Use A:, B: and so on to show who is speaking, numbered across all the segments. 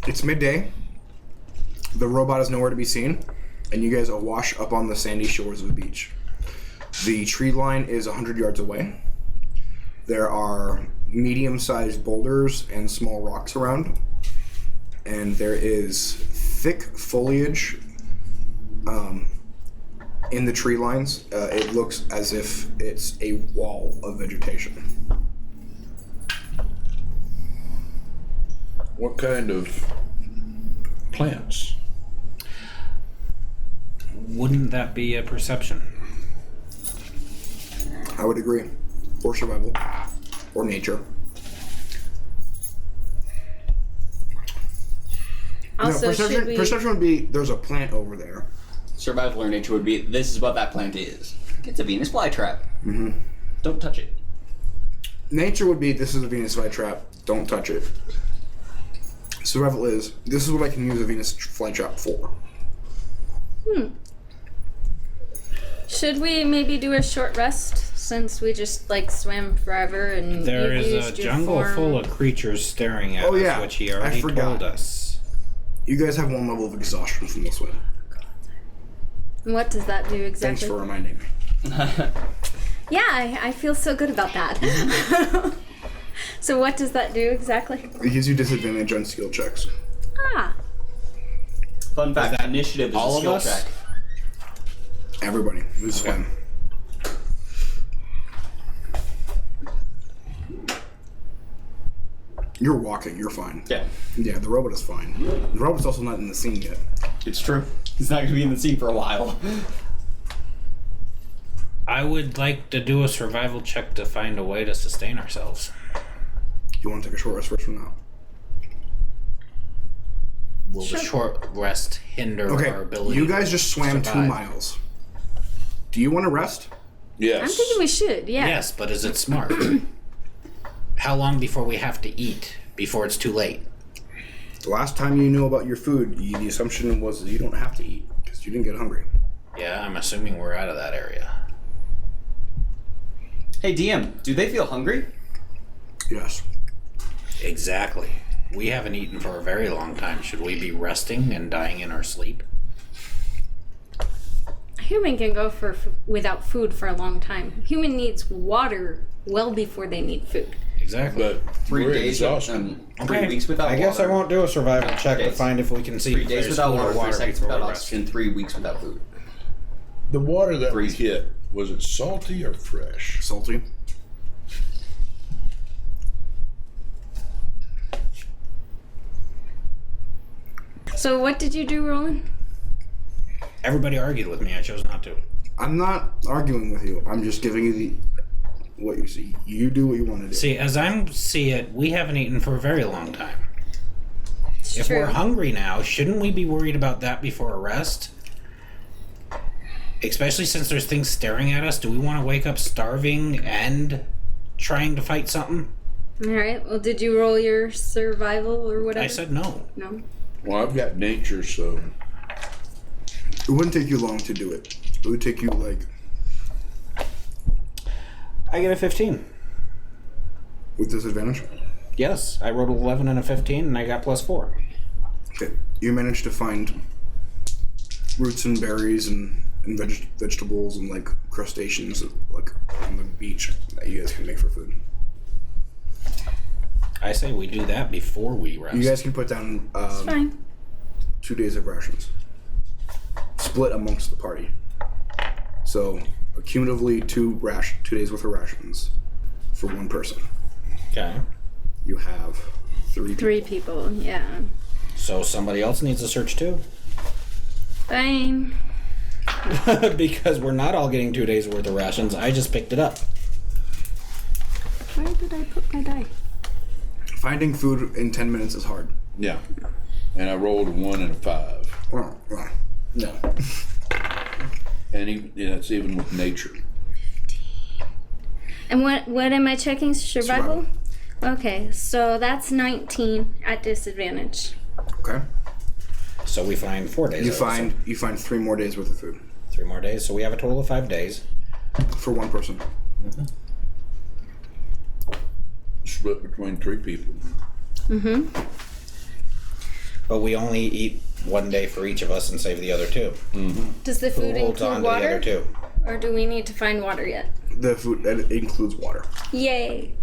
A: It's midday. The robot is nowhere to be seen, and you guys are washed up on the sandy shores of the beach. The tree line is 100 yards away. There are medium-sized boulders and small rocks around, and there is thick foliage in the tree lines. It looks as if it's a wall of vegetation.
B: What kind of plants?
C: Wouldn't that be a perception?
A: I would agree. Or survival. Or nature.
D: Also,
A: perception would be, there's a plant over there.
E: Survival or nature would be, this is what that plant is. It's a Venus flytrap.
A: Mm-hmm.
E: Don't touch it.
A: Nature would be, this is a Venus flytrap, don't touch it. Survival is, this is what I can use a Venus flytrap for.
D: Should we maybe do a short rest since we just swam forever and
C: There
D: you've
C: is a
D: used your
C: jungle
D: form?
C: full of creatures staring at
A: Oh,
C: us,
A: yeah.
C: which he
A: I
C: already
A: forgot.
C: told us.
A: You guys have one level of exhaustion from the swim.
D: What does that do exactly?
A: Thanks for reminding me.
D: Yeah, I feel so good about that. So what does that do exactly?
A: It gives you disadvantage on skill checks.
D: Ah,
E: Fun fact, initiative is
C: all
E: a skill
C: of us?
E: check.
A: Everybody, who's swim. You're walking, you're fine.
E: Yeah,
A: Yeah, the robot is fine. The robot's also not in the scene yet.
E: it's true. He's not going to be in the scene for a while.
C: I would like to do a survival check to find a way to sustain ourselves.
A: You want to take a short rest first from now?
C: Will the short rest hinder
A: Okay,
C: our ability
A: you guys just swam
C: to
A: 2
C: survive?
A: miles. Do you want to rest?
B: Yes.
D: I'm thinking we should, yeah.
C: Yes, but is it smart? How long before we have to eat? Before it's too late?
A: The last time you knew about your food, the assumption was that you don't have to eat because you didn't get hungry.
C: Yeah, I'm assuming we're out of that area.
E: Hey, DM, do they feel hungry?
A: Yes.
C: Exactly. We haven't eaten for a very long time. Should we be resting and dying in our sleep?
D: A human can go without food for a long time. Human needs water well before they need food.
C: Exactly.
B: But
E: 3
B: we're
E: days,
B: exhausted.
E: 3 weeks without water.
C: I guess I won't do a survival check to
E: days.
C: find if we can see
E: 3
C: if
E: days
C: there's
E: without
C: food or
E: water, 3 seconds
C: before
E: without
C: we rest.
E: oxygen, 3 weeks without food.
B: The water that
E: Freeze.
B: we hit, was it salty or fresh?
A: Salty.
D: So what did you do, Roland?
C: Everybody argued with me. I chose not to.
A: I'm not arguing with you. I'm just giving you what you see. You do what you want to do.
C: See, as I see it, we haven't eaten for a very long time.
D: It's
C: If
D: true.
C: we're hungry now, shouldn't we be worried about that before a rest? Especially since there's things staring at us. Do we want to wake up starving and trying to fight something?
D: All right. Well, did you roll your survival or whatever?
C: I said no.
D: No.
B: Well, I've got nature, so
A: It wouldn't take you long to do it. It would take you
C: I get a 15.
A: with disadvantage.
C: Yes, I rolled 11 and a 15, and I got plus 4.
A: Okay. You managed to find roots and berries and vegetables and crustaceans on the beach that you guys can make for food.
C: I say we do that before we rest.
A: You guys can put down
D: It's fine.
A: 2 days of rations. Split amongst the party. So, cumulatively 2 days worth of rations for 1 person.
C: Okay.
A: You have 3 people.
D: 3 people, yeah.
C: So somebody else needs a search too?
D: Fine.
C: Because we're not all getting 2 days worth of rations. I just picked it up.
D: Where did I put my die?
A: Finding food in 10 minutes is hard.
B: yeah. And I rolled a 1 and a 5.
A: Well, no.
B: And that's even with nature.
D: And what am I checking? Survival? Okay, so that's 19 at disadvantage.
A: Okay.
C: So we find 4 days.
A: You find 3 more days worth of food
C: 3 more days. So we have a total of 5 days.
A: for 1 person.
B: Split between 3 people.
C: But we only eat 1 day for each of us and save the other 2.
D: Does the
C: Who
D: food
C: holds on
D: include
C: to the other
D: water?
C: 2?
D: Or do we need to find water yet?
A: The food that includes water.
D: Yay.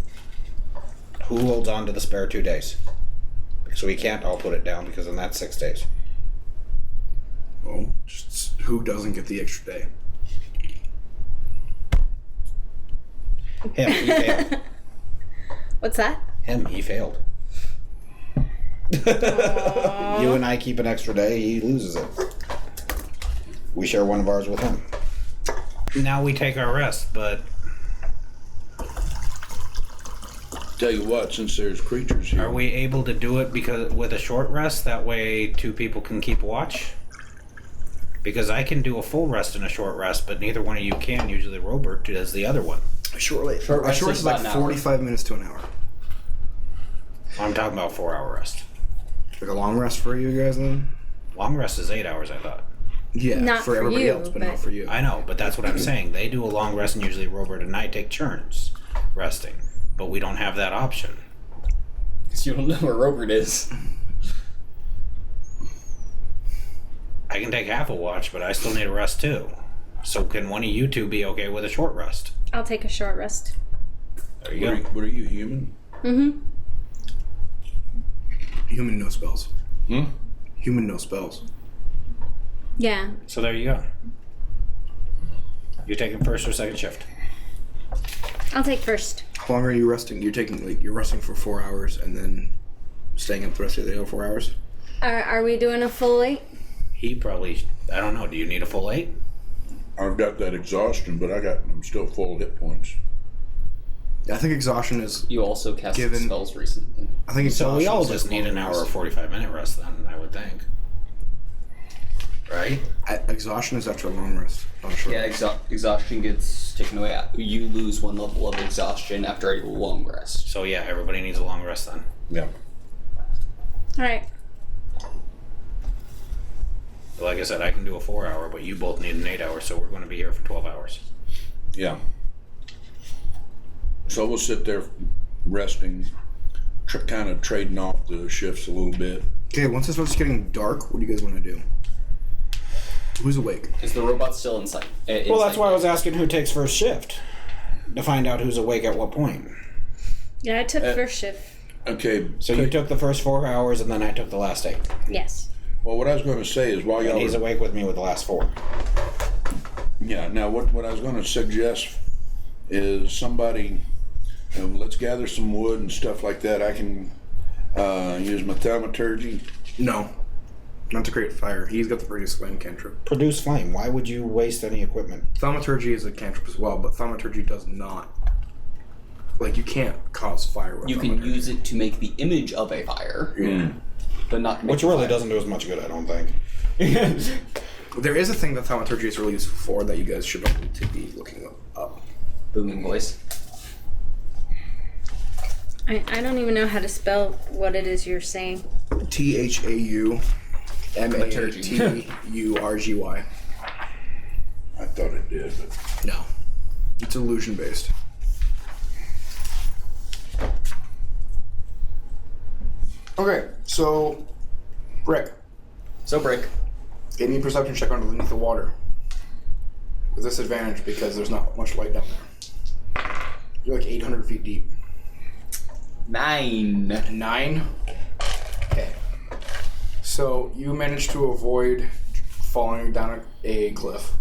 C: Who holds on to the spare 2 days? So we can't all put it down because then that's 6 days.
A: Well, just who doesn't get the extra day?
C: Him, he failed.
D: What's that?
C: Him, he failed. You and I keep an extra day, he loses it. We share one of ours with him. Now we take our rest, but
B: Tell you what, since there's creatures here,
C: are we able to do it because with a short rest? That way 2 people can keep watch? Because I can do a full rest and a short rest, but neither one of you can. Usually Robert does the other one.
A: Short rest
E: rest
A: is
E: is
A: like
E: about an hour.
A: 45 minutes to an hour.
C: I'm talking about 4-hour rest.
A: Like a long rest for you guys then?
C: Long rest is 8 hours, I thought.
A: Yeah,
D: Not
A: for
D: for
A: everybody
D: you,
A: else, but
D: but-
A: not for you.
C: I know, but that's what I'm saying. They do a long rest, and usually Robert and I take turns resting. But we don't have that option.
E: Because you don't know where Robert is.
C: I can take half a watch, but I still need a rest too. So can one of you 2 be okay with a short rest?
D: I'll take a short rest.
C: There you go.
B: what are you, human?
D: Mm-hmm.
A: Human no spells.
B: Hmm?
A: Human no spells.
D: Yeah.
C: So there you go. You're taking first or second shift?
D: I'll take first.
A: How long are you resting? You're resting for 4 hours and then staying up the rest of the other 4 hours?
D: Are we doing a full 8?
C: He probably, I don't know, do you need a full 8?
B: I've got that exhaustion, but I'm still full hit points.
A: I think exhaustion is.
E: You also cast
A: Given-
E: spells recently.
A: I think
C: So we
A: exhaustion
C: all
A: is
C: just
A: like
C: need an
A: long
C: hour or
A: rest.
C: 45-minute rest then, I would think. Right?
A: Exhaustion is after a long rest. Not sure.
E: Yeah, exhaustion gets taken away. You lose 1 level of exhaustion after a long rest.
C: So yeah, everybody needs a long rest then.
B: Yeah.
D: Alright.
C: Like I said, I can do a 4-hour, but you both need an 8-hour, so we're going to be here for 12 hours.
B: Yeah. So we'll sit there resting, kind of trading off the shifts a little bit.
A: Okay, once it starts getting dark, what do you guys want to do? Who's awake?
E: Is the robot still inside?
C: Well, that's why I was asking who takes first shift. To find out who's awake at what point.
D: Yeah, I took first shift.
B: Okay.
C: So you took the first 4 hours, and then I took the last 8.
D: Yes.
B: Well, what I was going to say is while
C: And
B: y'all
C: he's
B: are,
C: awake with me with the last 4.
B: yeah. Now, what I was going to suggest is somebody, let's gather some wood and stuff like that. I can use my thaumaturgy.
A: No. Not to create fire. He's got the produce flame cantrip.
C: Produce flame. Why would you waste any equipment?
A: Thaumaturgy is a cantrip as well, but thaumaturgy does not. Like, you can't cause fire with
E: You can
A: thaumaturgy.
E: use it to make the image of a fire, but not make
C: Which really
E: fire.
C: doesn't do as much good, I don't think.
A: There is a thing that thaumaturgy is really useful for that you guys should probably be looking up.
E: Booming voice.
D: I don't even know how to spell what it is you're saying.
A: THAUMATURGY.
B: I thought it did, but
A: No. It's illusion based. Okay, so Rick,
E: So Brick.
A: give me a perception check underneath the water. With disadvantage because there's not much light down there. You're like 800 feet deep.
E: 9.
A: 9? Okay. So you managed to avoid falling down a cliff.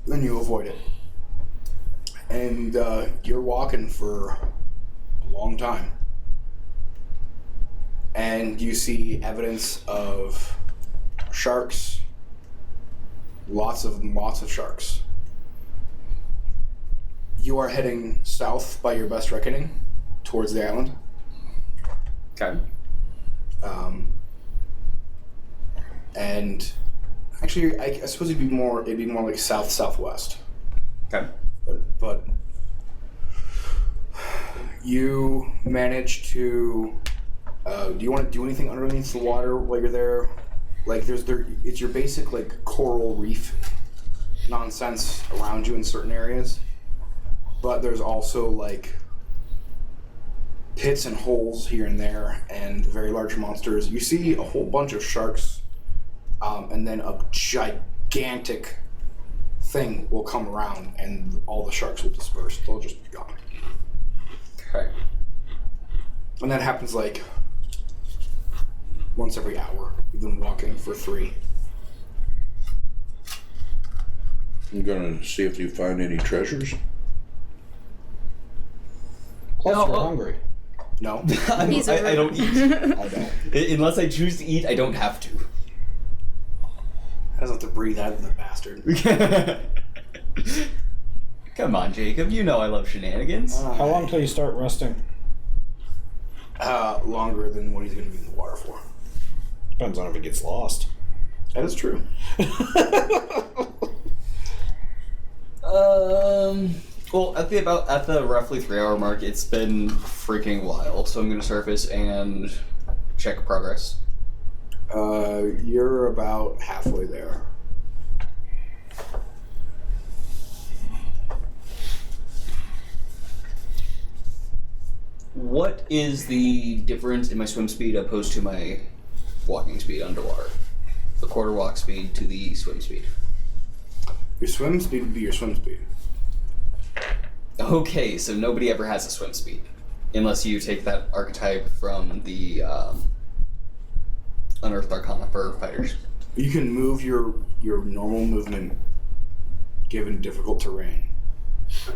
A: Then you avoid it. And you're walking for a long time. And you see evidence of sharks. Lots of sharks. You are heading south by your best reckoning towards the island.
E: Okay.
A: And actually, I suppose it'd be more like southwest.
E: Okay.
A: But you manage to. Do you want to do anything underneath the water while you're there? Like it's your basic like coral reef nonsense around you in certain areas, but there's also like pits and holes here and there, and very large monsters. You see a whole bunch of sharks, and then a gigantic thing will come around, and all the sharks will disperse. They'll just be gone.
E: Okay.
A: And that happens like once every hour. We've been walking for 3.
B: I'm gonna see if you find any treasures.
C: Plus,
E: No,
C: you're
E: oh.
C: hungry.
A: No?
E: I don't eat.
A: I don't.
E: Unless I choose to eat, I don't have to.
A: I doesn't have to breathe out of the bastard.
E: Come on, Jacob. You know I love shenanigans.
C: How long till you start resting?
A: Longer than what he's going to be in the water for.
C: Depends on if he gets lost.
A: That is true.
E: Well, at the roughly 3-hour mark, it's been freaking while. So I'm gonna surface and check progress.
A: You're about halfway there.
E: What is the difference in my swim speed opposed to my walking speed underwater? The quarter walk speed to the swim speed.
A: Your swim speed would be your swim speed.
E: Okay, so nobody ever has a swim speed. Unless you take that archetype from the Unearthed Arcana for fighters.
A: You can move your normal movement given difficult terrain.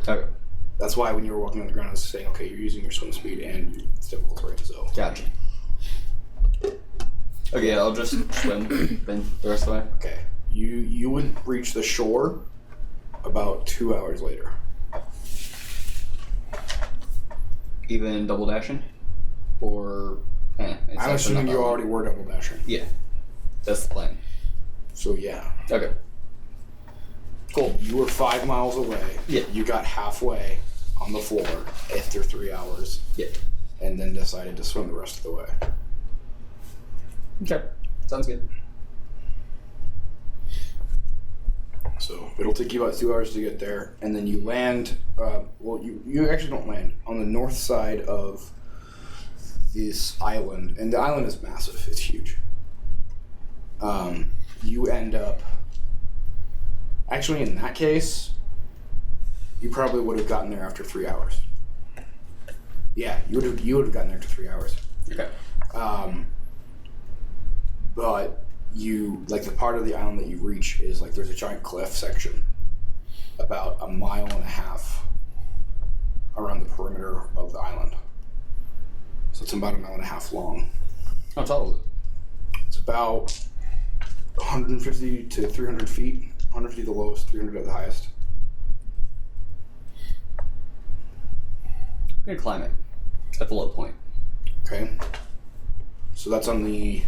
E: Okay,
A: That's why when you were walking on the ground, I was saying, okay, you're using your swim speed and it's difficult terrain, so.
E: gotcha. Okay, yeah, I'll just swim then the rest of the way.
A: Okay. You would reach the shore about 2 hours later.
E: Even double dashing? Or... it's
A: I'm
E: actually
A: assuming
E: not
A: you
E: that
A: already were double dashing.
E: Yeah. That's the plan.
A: So yeah.
E: Okay. Cool.
A: You were 5 miles away.
E: Yeah.
A: You got halfway on the floor after 3 hours.
E: Yeah.
A: And then decided to swim the rest of the way.
E: Okay. Sounds good.
A: So it'll take you about 2 hours to get there, and then you land. Well, you actually don't land on the north side of this island, and the island is massive. It's huge. You end up. Actually, in that case, you probably would have gotten there after 3 hours. Yeah, you would have gotten there after 3 hours.
E: Okay.
A: But you, like, the part of the island that you reach is, like, there's a giant cliff section about 1.5 miles around the perimeter of the island. So it's about 1.5 miles long.
E: How tall is it?
A: It's about 150 to 300 feet. 150 the lowest, 300 at the highest.
E: I'm gonna climb it. At the low point.
A: Okay. So that's on the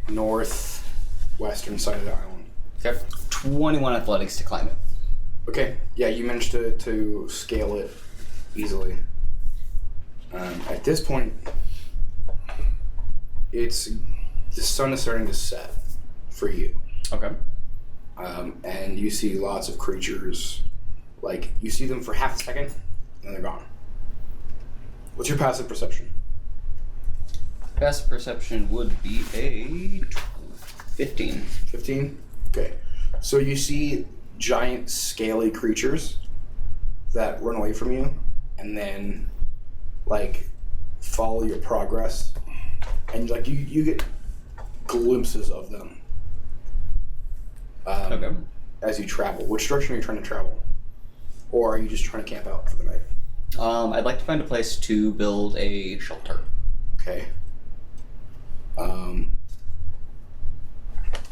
A: northwestern side of the island.
E: Okay. 21 athletics to climb it.
A: Okay. Yeah, you managed to scale it easily. At this point, the sun is starting to set for you.
E: Okay.
A: And you see lots of creatures. Like, you see them for half a second, and then they're gone. What's your passive perception?
E: Passive perception would be a 15.
A: 15? Okay. So you see giant scaly creatures that run away from you and then, like, follow your progress. And, like, you get glimpses of them
E: Okay.
A: as you travel. Which direction are you trying to travel? Or are you just trying to camp out for the night?
E: I'd like to find a place to build a shelter.
A: Okay.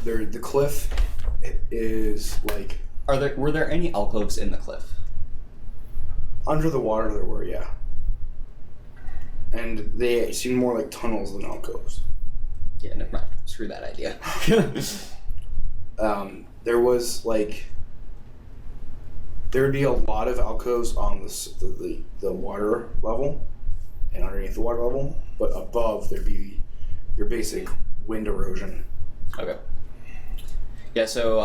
A: The cliff is, like,
E: Were there any alcoves in the cliff?
A: under the water there were, yeah. And they seem more like tunnels than alcoves.
E: Yeah, never mind. Screw that idea.
A: There was, like, there'd be a lot of alcoves on the water level and underneath the water level, but above there'd be your basic wind erosion.
E: Okay. Yeah, so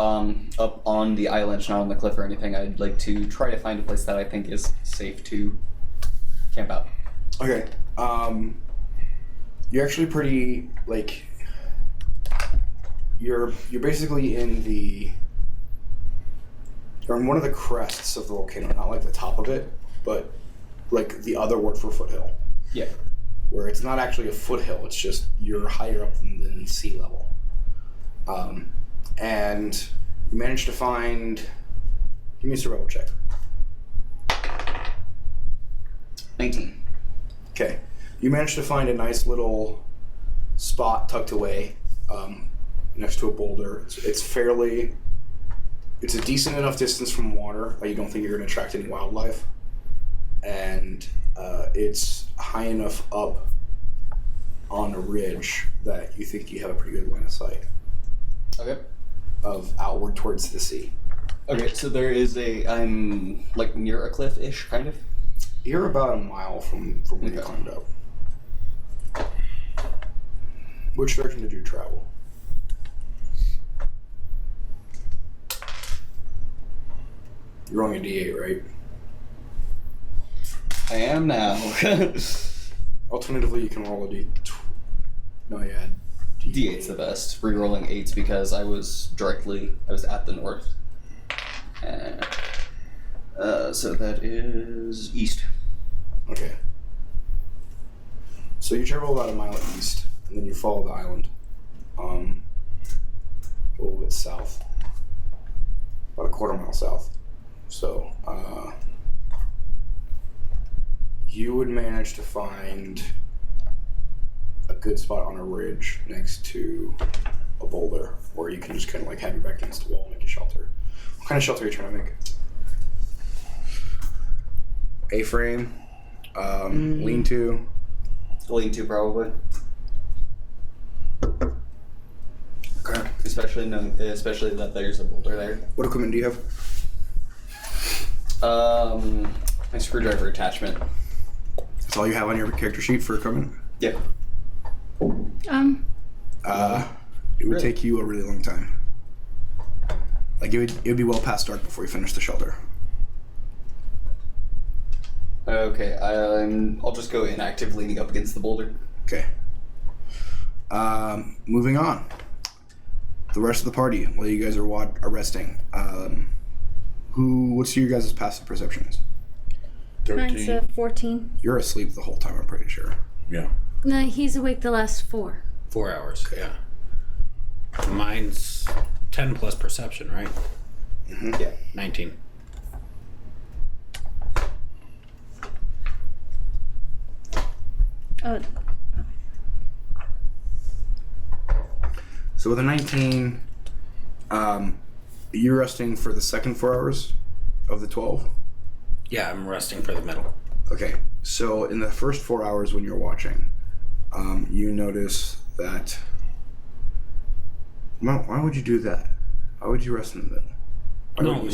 E: up on the island, not on the cliff or anything, I'd like to try to find a place that I think is safe to camp out.
A: Okay. You're actually pretty like. You're basically you're on one of the crests of the volcano, not like the top of it, but like the other word for foothill.
E: Yeah.
A: Where it's not actually a foothill, it's just you're higher up than sea level. And you managed to find. Give me a survival check.
E: 19.
A: Okay. You managed to find a nice little spot tucked away next to a boulder. It's a decent enough distance from water that you don't think you're going to attract any wildlife. And it's high enough up on a ridge that you think you have a pretty good line of sight
E: Okay.
A: of outward towards the sea.
E: Okay, so I'm like near a cliff-ish, kind of?
A: You're about a mile from where you
E: Okay.
A: climbed up. Which direction did you travel? You're rolling a D8, right?
E: I am now.
A: Alternatively, you can roll a D. No, yeah.
E: D8's the best. Rerolling 8s because I was at the north. So that is east.
A: Okay. So you travel about a mile east, and then you follow the island. A little bit south. About a quarter mile south. So, you would manage to find a good spot on a ridge next to a boulder where you can just kind of like have your back against the wall and make a shelter. What kind of shelter are you trying to make? A-frame, lean-to.
E: Lean-to probably.
A: Okay.
E: Especially that there's a boulder there.
A: What equipment do you have?
E: My screwdriver attachment.
A: That's all you have on your character sheet for equipment?
E: Yeah.
A: It would take you a really long time. Like it would be well past dark before you finish the shelter.
E: Okay, I'll just go inactive leaning up against the boulder.
A: Okay. Moving on. The rest of the party, while you guys are resting, what's your guys' passive perceptions?
D: 13. Mine's 14.
A: You're asleep the whole time, I'm pretty sure.
B: Yeah.
D: No, he's awake the last 4.
C: 4 hours, yeah. Mine's 10 plus perception, right?
A: Mm-hmm.
E: Yeah.
C: 19.
D: Oh,
A: So with a 19, you're resting for the second 4 hours of the 12?
C: Yeah, I'm resting for the middle.
A: Okay, so in the first 4 hours when you're watching, you notice that... Why would you do that? Why would you rest in the middle?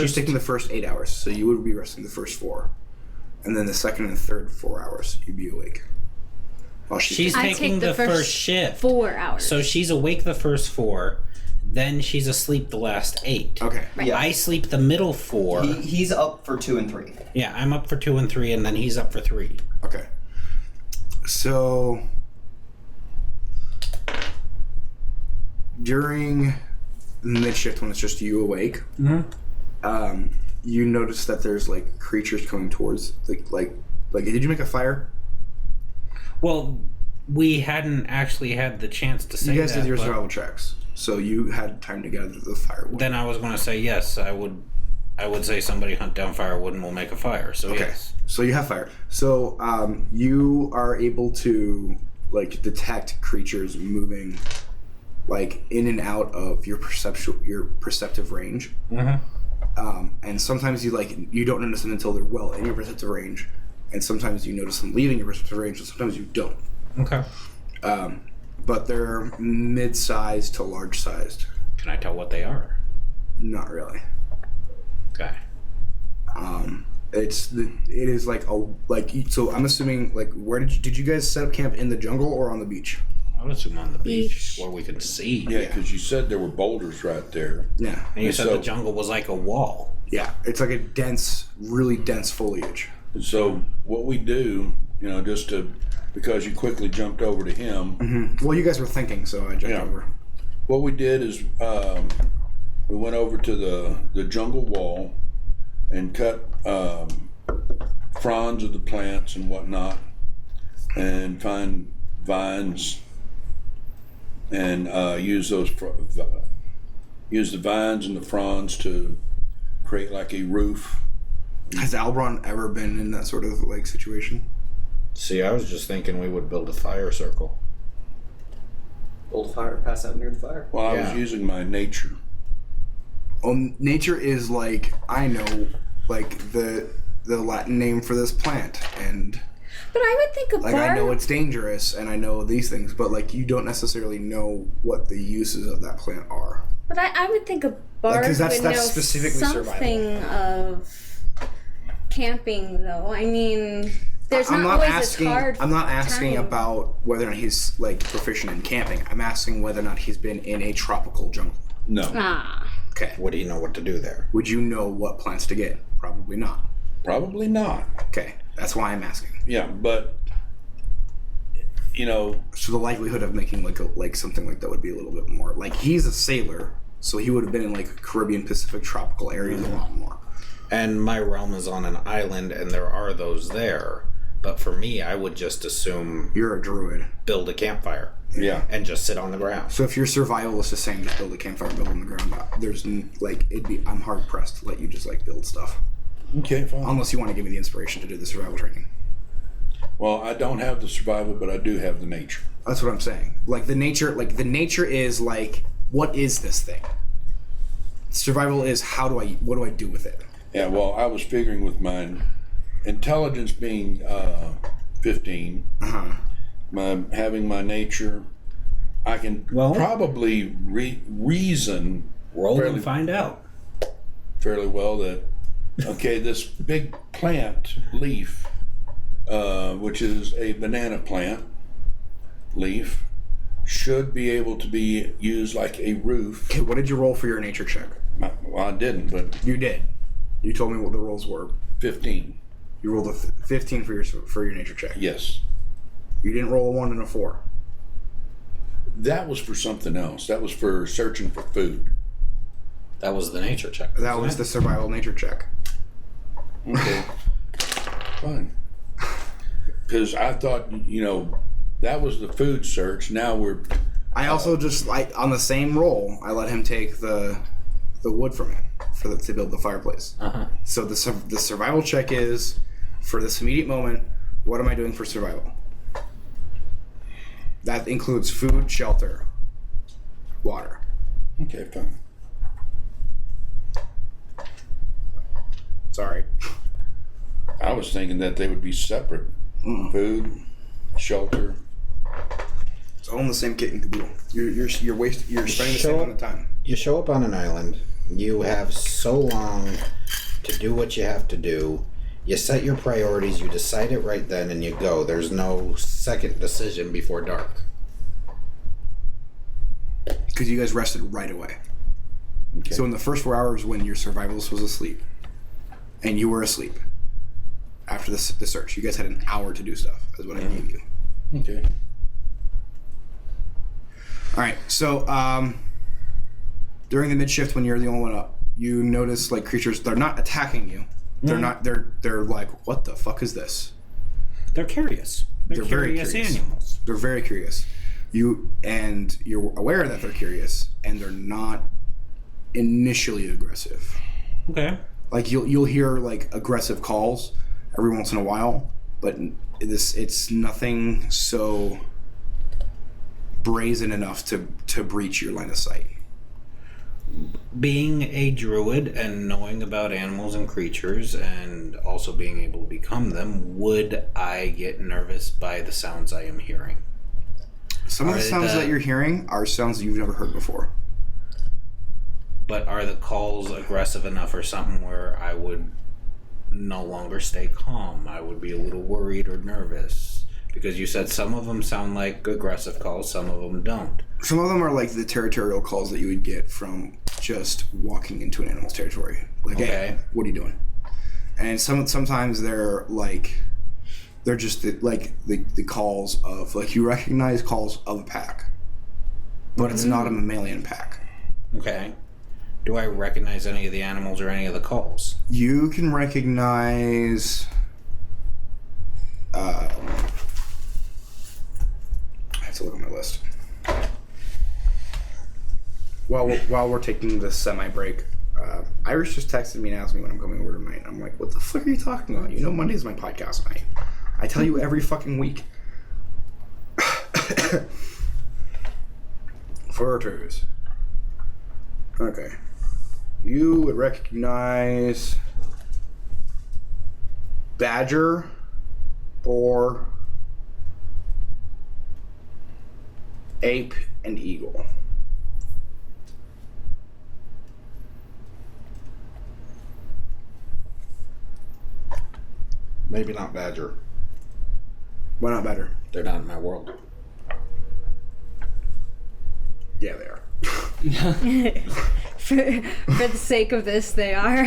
A: She's taking the first 8 hours, so you would be resting the first 4. And then the second and third 4 hours, you'd be awake. While
C: She's taking the first shift.
D: 4 hours.
C: So she's awake the first 4, then she's asleep the last 8.
A: Okay.
D: Right.
E: Yeah.
C: I sleep the middle 4.
E: He's up for 2 and 3.
C: Yeah, I'm up for 2 and 3, and then he's up for 3.
A: Okay. So... during the mid-shift when it's just you awake, you notice that there's like creatures coming towards like did you make a fire?
C: Well, we hadn't actually had the chance to say that.
A: You guys did your survival checks, so you had time to gather the firewood.
C: Then I was going to say yes. I would say somebody hunt down firewood and we'll make a fire. So
A: okay.
C: Yes.
A: So you have fire. So you are able to like detect creatures moving like in and out of your perceptive range.
C: Mm-hmm.
A: And sometimes you don't notice them until they're well in your perceptive range, and sometimes you notice them leaving your perceptive range, and sometimes you don't.
C: Okay.
A: But they're mid-sized to large-sized.
C: Can I tell what they are?
A: Not really.
C: Okay.
A: It is like so. I'm assuming where did you guys set up camp in the jungle or on the beach?
C: I would assume on the beach where we can see.
B: Yeah, because you said there were boulders right there.
A: Yeah.
C: And you said the jungle was like a wall.
A: Yeah, it's like a dense, really dense foliage.
B: So what we do because you quickly jumped over to him.
A: Well, you guys were thinking, so I jumped over.
B: What we did is we went over to the jungle wall and cut fronds of the plants and whatnot, and find vines and use the vines and the fronds to create like a roof.
A: Has Albron ever been in that sort of like situation?
C: See, I was just thinking we would build a fire circle.
E: Old fire, pass out near the fire.
B: Well, I was using my nature.
A: Nature is like, I know, like the Latin name for this plant, and
D: But I would think a
A: like
D: bard.
A: I know it's dangerous, and I know these things, but like you don't necessarily know what the uses of that plant are.
D: But I would think a bard
A: 'cause that's
D: would know
A: specifically
D: something of camping, though. I mean, there's
A: I'm
D: not
A: not
D: always
A: asking.
D: a hard
A: I'm not asking
D: time.
A: about whether or not he's like proficient in camping. I'm asking whether or not he's been in a tropical jungle.
B: No,
D: Ah.
A: Okay.
C: What do you know what to do there?
A: Would you know what plants to get? Probably not.
B: probably not.
A: Okay. That's why I'm asking.
B: Yeah, but
A: So the likelihood of making like something like that would be a little bit more. Like he's a sailor, so he would have been in like Caribbean, Pacific, tropical areas a lot more.
C: And my realm is on an island, and there are those there. But for me, I would just assume
A: You're a druid.
C: build a campfire
B: yeah,
C: and just sit on the ground.
A: So if your survival is just saying just build a campfire, build on the ground, I'm hard pressed to let you just like build stuff.
B: okay, fine.
A: Unless you want to give me the inspiration to do the survival training.
B: Well, I don't have the survival, but I do have the nature.
A: That's what I'm saying. Like the nature is like, what is this thing? Survival is what do I do with it?
B: Yeah, well, I was figuring with my intelligence being 15, having my nature, I can probably reason
C: Roll
B: fairly-
C: and find out.
B: fairly well that, okay, this big plant leaf, which is a banana plant leaf, should be able to be used like a roof.
A: Okay, what did you roll for your nature check?
B: Well, I didn't, but
A: You did. You told me what the rolls were.
B: 15,
A: You rolled a 15 for your nature check.
B: yes.
A: You didn't roll a 1 and a 4.
B: That was for something else. That was for searching for food.
C: That was the nature check.
A: That was the survival nature check.
B: Okay, fine. Because I thought, that was the food search. Now we're...
A: I also just on the same roll, I let him take the wood from it to build the fireplace. So the survival check is, for this immediate moment, what am I doing for survival? That includes food, shelter, water.
B: Okay, fine.
A: Sorry.
B: I was thinking that they would be separate. Food, shelter.
A: It's all in the same kit and caboodle. You're spending the same amount of time.
C: You show up on an island. You have so long to do what you have to do. You set your priorities. You decide it right then, and you go. There's no second decision before dark.
A: Because you guys rested right away.
B: Okay.
A: So in the first 4 hours when your survivalist was asleep, and you were asleep, after the search, you guys had an hour to do stuff, is what I gave you.
B: Okay.
A: All right, so during the mid-shift when you're the only one up, you notice like creatures, they're not attacking you. They're not, they're like, what the fuck is this?
C: They're curious. They're
A: very
C: curious
A: curious.
C: animals.
A: They're very curious. You're aware that they're curious, and they're not initially aggressive.
C: Okay.
A: Like you'll hear like aggressive calls every once in a while, but it's nothing so brazen enough to breach your line of sight.
C: Being a druid and knowing about animals and creatures and also being able to become them, would I get nervous by the sounds I am hearing?
A: Some of the sounds that you're hearing are sounds that you've never heard before.
C: But are the calls aggressive enough or something where I would no longer stay calm? I would be a little worried or nervous. Because you said some of them sound like aggressive calls, some of them don't.
A: Some of them are like the territorial calls that you would get from just walking into an animal's territory. Like,
C: Okay.
A: hey, what are you doing? And sometimes they're like They're just the calls of, like, you recognize calls of a pack, but it's not a mammalian pack.
C: Okay. Do I recognize any of the animals or any of the calls?
A: You can recognize. I have to look at my list. While we're taking this semi-break, Irish just texted me and asked me when I'm coming over tonight. I'm like, what the fuck are you talking about? You know Monday's my podcast night. I tell you every fucking week. Photos. Okay. You would recognize badger, boar, ape, and eagle.
C: Maybe not badger.
A: Why not badger?
C: They're not in my world.
A: Yeah, they are.
D: For the sake of this, they are.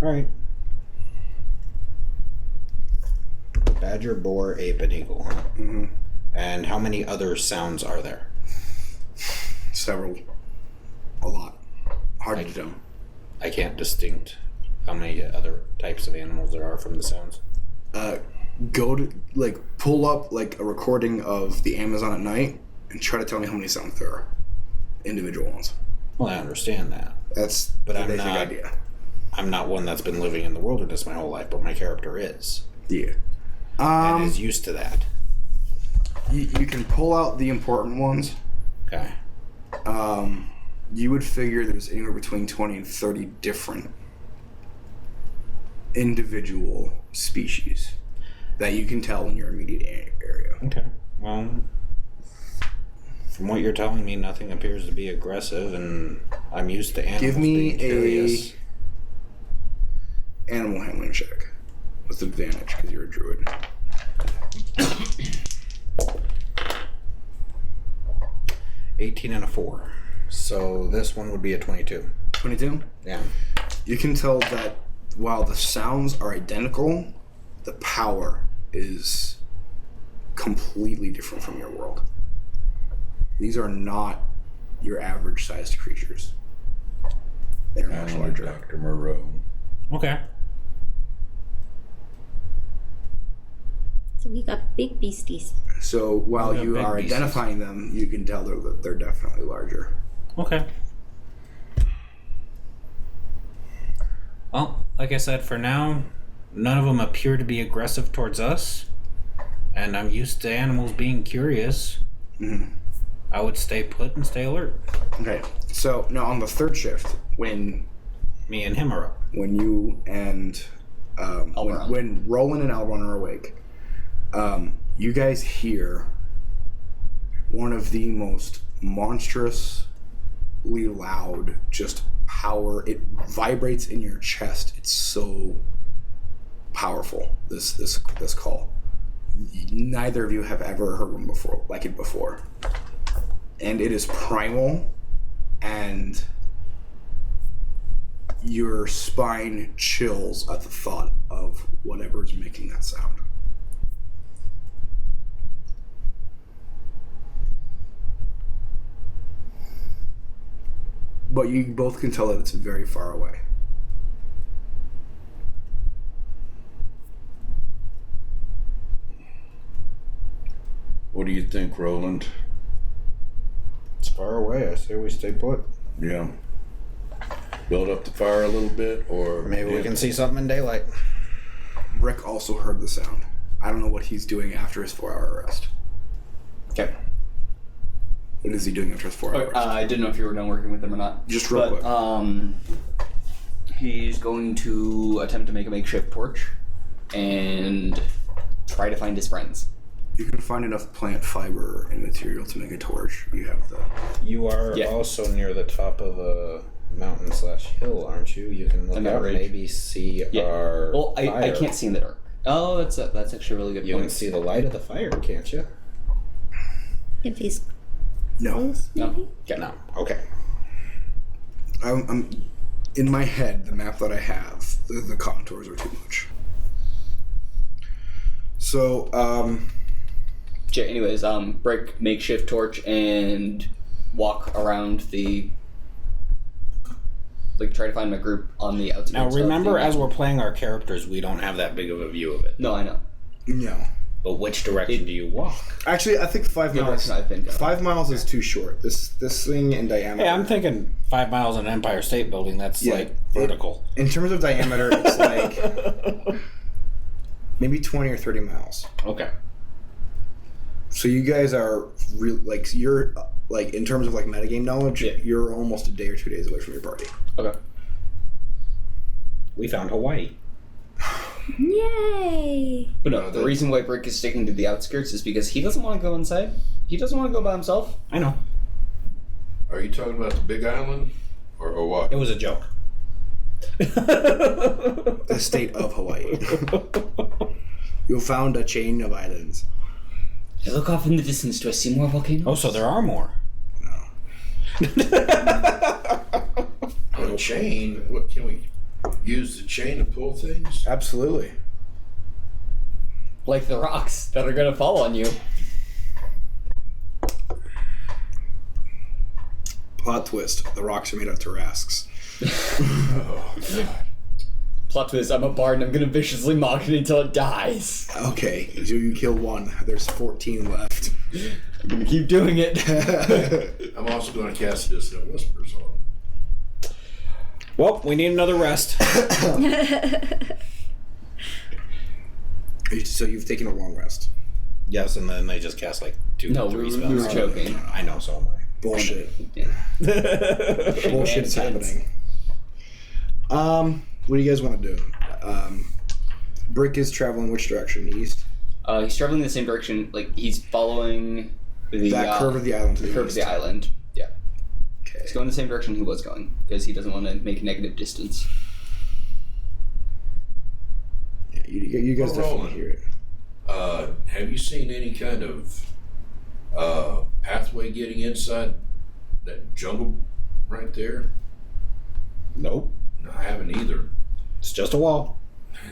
C: All right. Badger, boar, ape, and eagle. Huh?
A: Mm-hmm.
C: And how many other sounds are there?
A: Several. A lot. Hard to tell.
C: I can't distinct how many other types of animals there are from the sounds.
A: Go to, pull up, a recording of the Amazon at night and try to tell me how many sounds there are. Individual ones.
C: Well, I understand that.
A: That's
C: But
A: the
C: I'm
A: basic
C: not-
A: idea.
C: I'm not one that's been living in the wilderness my whole life, but my character is.
A: Yeah.
C: And is used to that.
A: You can pull out the important ones.
C: Okay.
A: You would figure there's anywhere between 20 and 30 different individual species that you can tell in your immediate area.
C: Okay. Well, from what you're telling me, nothing appears to be aggressive, and I'm used to animals
A: Give me
C: being curious.
A: a animal handling check with advantage because you're a druid.
C: $18 and a 4. So this one would be a 22.
A: 22?
C: Yeah.
A: You can tell that while the sounds are identical, the power is completely different from your world. These are not your average sized creatures. They're much larger.
B: Dr. Moreau.
C: Okay.
D: So we got big beasties.
A: So while
C: Yeah,
A: you
C: big
A: are
C: beasts.
A: identifying them, you can tell that they're definitely larger.
C: Okay. Well, like I said, for now, none of them appear to be aggressive towards us. And I'm used to animals being curious.
A: Mhm.
C: I would stay put and stay alert.
A: Okay, so now on the third shift, when
C: Me and him are up.
A: you and when Roland and Alron are awake, you guys hear one of the most monstrously loud, just power. It vibrates in your chest. It's so powerful. This call. Neither of you have ever heard one before, like it before, and it is primal, and your spine chills at the thought of whatever is making that sound. But you both can tell that it's very far away.
B: What do you think, Roland?
C: It's far away. I say we stay put.
B: Yeah. Build up the fire a little bit, or
C: Maybe we can see something in daylight.
A: Rick also heard the sound. I don't know what he's doing after his 4-hour rest.
E: Okay.
A: What is he doing after his 4-hour rest?
E: I didn't know if you were done working with them or not.
A: Just real quick.
E: He's going to attempt to make a makeshift torch and try to find his friends.
A: You can find enough plant fiber and material to make a torch. You have the...
C: You are
E: Yeah.
C: also near the top of a mountain/hill, aren't you? You can look
E: I'm at
C: up,
E: ridge.
C: maybe see our
E: Well, I
C: fire.
E: can't see in the dark. Oh, that's actually a really good
C: You
E: point.
C: can see the light of the fire, can't you?
D: If he's
A: No.
D: close,
E: No.
D: maybe?
E: Okay.
C: No. Okay.
A: I'm in my head. The map that I have, the contours are too much. So,
E: Anyways, break makeshift torch and walk around the. Like, try to find my group on the outskirts.
C: Now, remember,
E: of the
C: as we're playing our characters, we don't have that big of a view of it.
E: No, I know.
A: no.
C: But which direction do you walk?
A: Actually, I think 5
E: The
A: miles.
E: direction I've been going.
A: 5 miles is too short. This thing in diameter.
C: Hey, I'm thinking 5 miles in Empire State Building. That's like vertical.
A: In terms of diameter, it's like maybe 20 or 30 miles.
C: Okay.
A: So you guys are like you're like in terms of like metagame knowledge, you're almost a day or 2 days away from your party.
E: Okay.
C: We found Hawaii.
D: Yay!
E: But no, the reason why Brick is sticking to the outskirts is because he doesn't want to go inside. He doesn't want to go by himself.
C: I know.
B: Are you talking about the Big Island or Hawaii?
C: It was a joke.
A: The state of Hawaii. You found a chain of islands.
E: I look off in the distance. Do I see more volcanoes?
C: Oh, so there are more.
A: No.
B: A chain? What can we use the chain to pull things?
A: Absolutely.
E: Like the rocks that are gonna fall on you.
A: Plot twist: the rocks are made of Tarasques.
B: Oh, God.
E: Plot twist, I'm a bard and I'm gonna viciously mock it until it dies.
A: Okay, so you kill one. There's 14 left.
E: I'm gonna keep doing it.
B: I'm also going to cast Dissonant Whispers on him.
C: Well, we need another rest.
A: So you've taken a long rest.
C: Yes, and then they just cast like 2
E: No,
C: 3
E: we
C: spells.
E: were joking.
C: I know, so am I.
A: Bullshit.
E: Yeah.
A: Bullshit is happening. What do you guys want to do? Brick is traveling which direction? East?
E: He's traveling in the same direction. Like, he's following the
A: That curve of the island to the
E: curve of
A: east.
E: the island. Yeah.
A: Okay.
E: He's going the same direction he was going because he doesn't want to make a negative distance.
A: Yeah, you guys
B: We're
A: definitely
B: rolling.
A: hear it.
B: Have you seen any kind of pathway getting inside that jungle right there?
C: Nope.
B: No, I haven't either.
C: It's just a wall.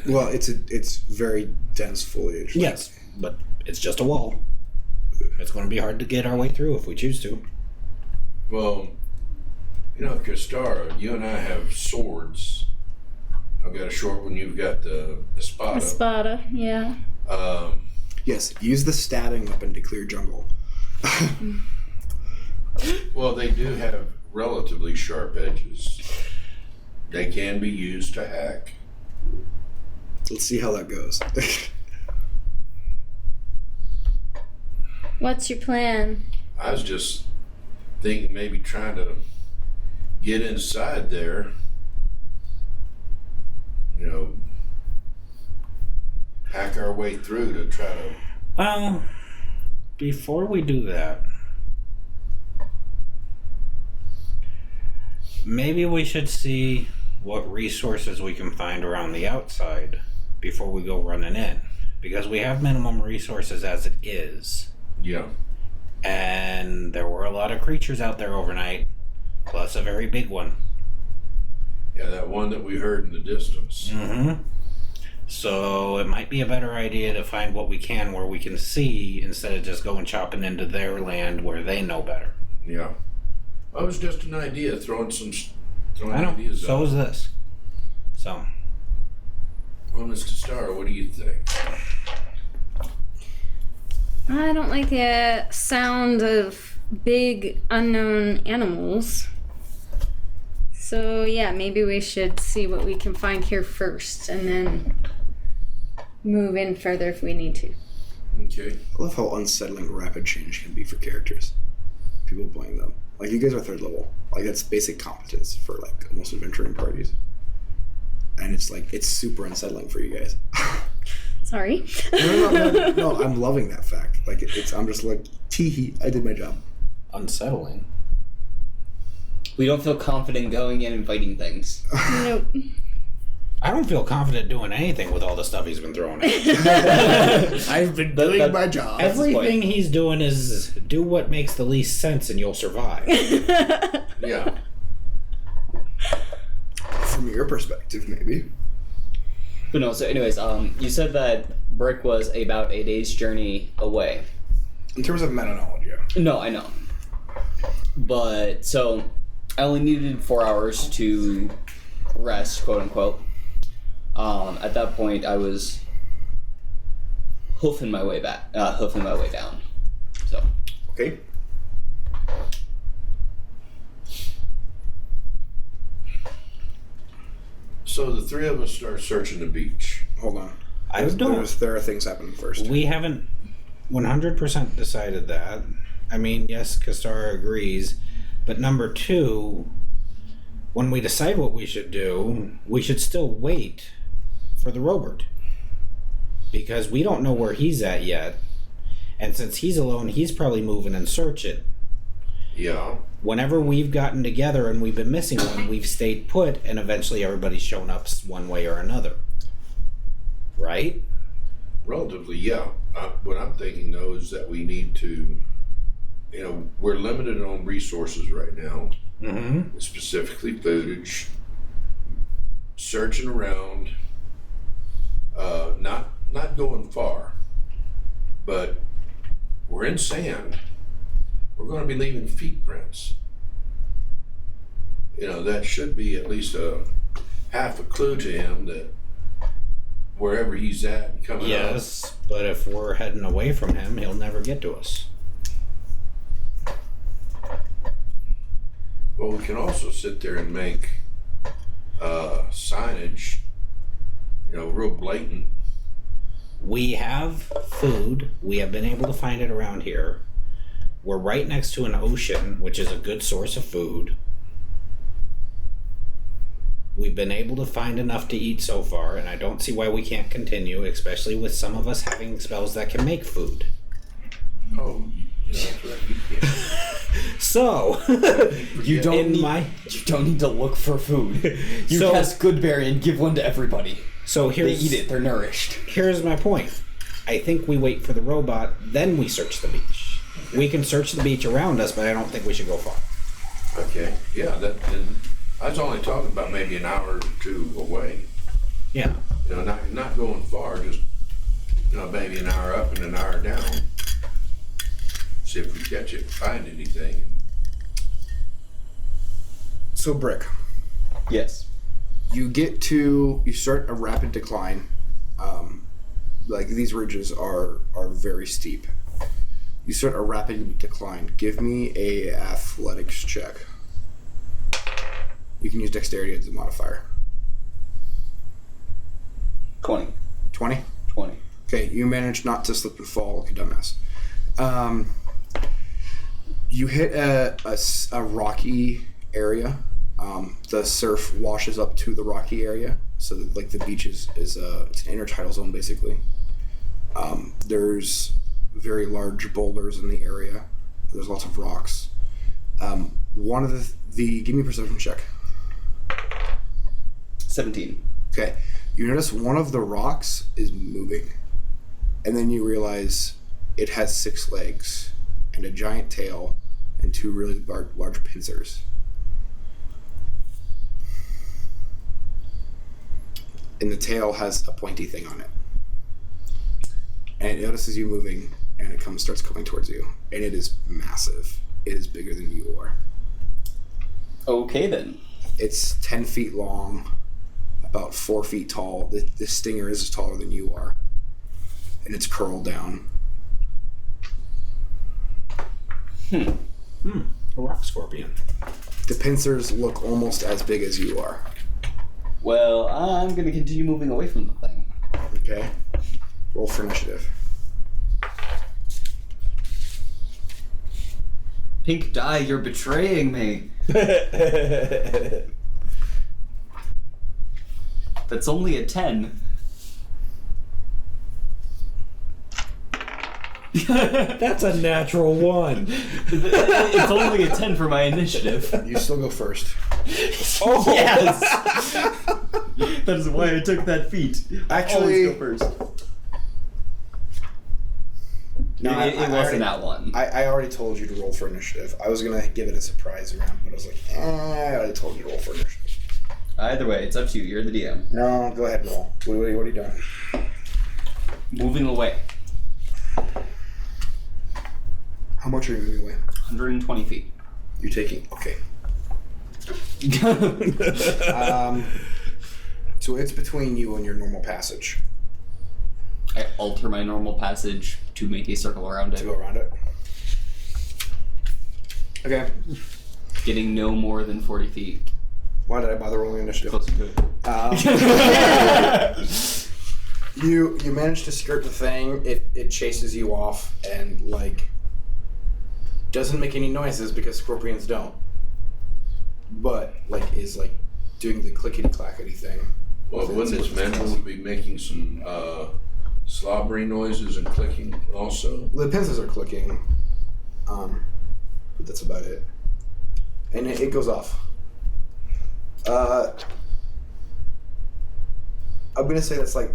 A: Well, it's very dense foliage.
C: Yes, but it's just a wall. It's going to be hard to get our way through if we choose to.
B: Well, you know, Kastara, you and I have swords. I've got a short one, you've got the espada.
D: Espada, yeah.
A: Yes, use the stabbing weapon to clear jungle.
B: Well, they do have relatively sharp edges. They can be used to hack.
A: Let's see how that goes.
D: What's your plan?
B: I was just thinking maybe trying to get inside there, you know, hack our way through to try to.
C: Well, before we do that, maybe we should see what resources we can find around the outside before we go running in. Because we have minimum resources as it is.
B: Yeah.
C: And there were a lot of creatures out there overnight, plus a very big one.
B: Yeah, that one that we heard in the distance.
C: Mm-hmm. So it might be a better idea to find what we can where we can see instead of just going chopping into their land where they know better.
B: Yeah. That was just an idea, throwing
C: I know.
B: ideas
C: So
B: out.
C: is this. So.
B: Well, Mr. Starr, what do you think?
D: I don't like the sound of big unknown animals. So yeah, maybe we should see what we can find here first and then move in further if we need to.
B: Okay.
A: I love how unsettling rapid change can be for characters. People playing them. Like, you guys are 3rd level. Like, that's basic competence for, like, most adventuring parties. And it's, like, it's super unsettling for you guys.
D: Sorry.
A: No, I'm loving that fact. Like, I'm just like, tee-hee, I did my job.
C: Unsettling.
E: We don't feel confident going in and fighting things.
D: Nope.
C: I don't feel confident doing anything with all the stuff he's been throwing at.
A: I've been doing my job.
C: Everything he's doing is do what makes the least sense and you'll survive.
B: Yeah.
A: from your perspective, maybe.
E: But no, so anyways, you said that Brick was about a day's journey away.
A: In terms of meta knowledge, yeah.
E: No, I know. But, so, I only needed 4 hours to rest, quote unquote. At that point, I was hoofing my way down. So.
A: Okay.
B: So the three of us start searching the beach.
A: Hold on. There are things happening first.
C: We haven't 100% decided that. I mean, yes, Kastara agrees. But number two, when we decide what we should do, we should still wait for the Robert. Because we don't know where he's at yet. And since he's alone, he's probably moving and searching.
B: Yeah.
C: Whenever we've gotten together and we've been missing one, we've stayed put, and eventually everybody's shown up one way or another. Right?
B: Relatively, yeah. What I'm thinking, though, is that we need to, we're limited on resources right now.
C: Mm-hmm.
B: Specifically footage. Searching around. Not going far. But we're in sand. We're going to be leaving feet prints. That should be at least half a clue to him that wherever he's at and coming up.
C: Yes, but if we're heading away from him, he'll never get to us.
B: Well, we can also sit there and make signage, real blatant.
C: We have food. We have been able to find it around here. We're right next to an ocean, which is a good source of food. We've been able to find enough to eat so far, and I don't see why we can't continue, especially with some of us having spells that can make food.
B: Oh, that's right.
C: So,
E: you don't need to look for food. You cast Goodberry and give one to everybody.
C: So
E: they eat it, they're nourished.
C: Here's my point. I think we wait for the robot, then we search the beach. We can search the beach around us, but I don't think we should go far.
B: Okay, yeah, and I was only talking about maybe an hour or two away.
C: Yeah.
B: Not going far, just maybe an hour up and an hour down. See if we catch it, find anything.
A: So, Brick.
E: Yes.
A: You start a rapid decline. These ridges are very steep. You start a rapid decline. Give me a athletics check. You can use dexterity as a modifier.
E: 20.
A: 20?
E: 20.
A: Okay, you manage not to slip and fall like a dumbass. You hit a rocky area. The surf washes up to the rocky area, so that, the beach is it's an intertidal zone basically. There's very large boulders in the area. There's lots of rocks. One of give me a perception check.
E: 17.
A: Okay, you notice one of the rocks is moving, and then you realize it has 6 legs and a giant tail and 2 really large pincers. And the tail has a pointy thing on it. And it notices you moving, and it starts coming towards you. And it is massive. It is bigger than you are.
E: Okay, then.
A: It's 10 feet long, about 4 feet tall. The stinger is taller than you are. And it's curled down.
C: A rock scorpion.
A: The pincers look almost as big as you are.
E: Well, I'm going to continue moving away from the thing.
A: Okay. Roll for initiative.
E: Pink dye, you're betraying me. That's only a 10.
C: That's a natural 1.
E: It's only a 10 for my initiative.
A: You still go first.
E: Oh, yes! That is why I took that feat.
A: Actually,
E: always go first.
A: No,
E: it wasn't that one.
A: I already told you to roll for initiative. I was going to give it a surprise round, but I was like, I already told you to roll for initiative.
E: Either way, it's up to you. You're the DM.
A: No, go ahead and roll. What are you doing?
E: Moving away.
A: How much are you moving away?
E: 120 feet.
A: You're taking... Okay. So it's between you and your normal passage.
E: I alter my normal passage to make a circle around
A: To
E: it.
A: go around it. Okay.
E: Getting no more than 40 feet.
A: Why did I bother rolling initiative?
E: Closer to it.
A: You manage to skirt the thing. It chases you off and like doesn't make any noises because scorpions don't. But like is like doing the clickety clackety thing.
B: Well, wouldn't its mandible be making some slobbery noises and clicking also?
A: The pincers are clicking. But that's about it. And it goes off. I'm gonna say that's like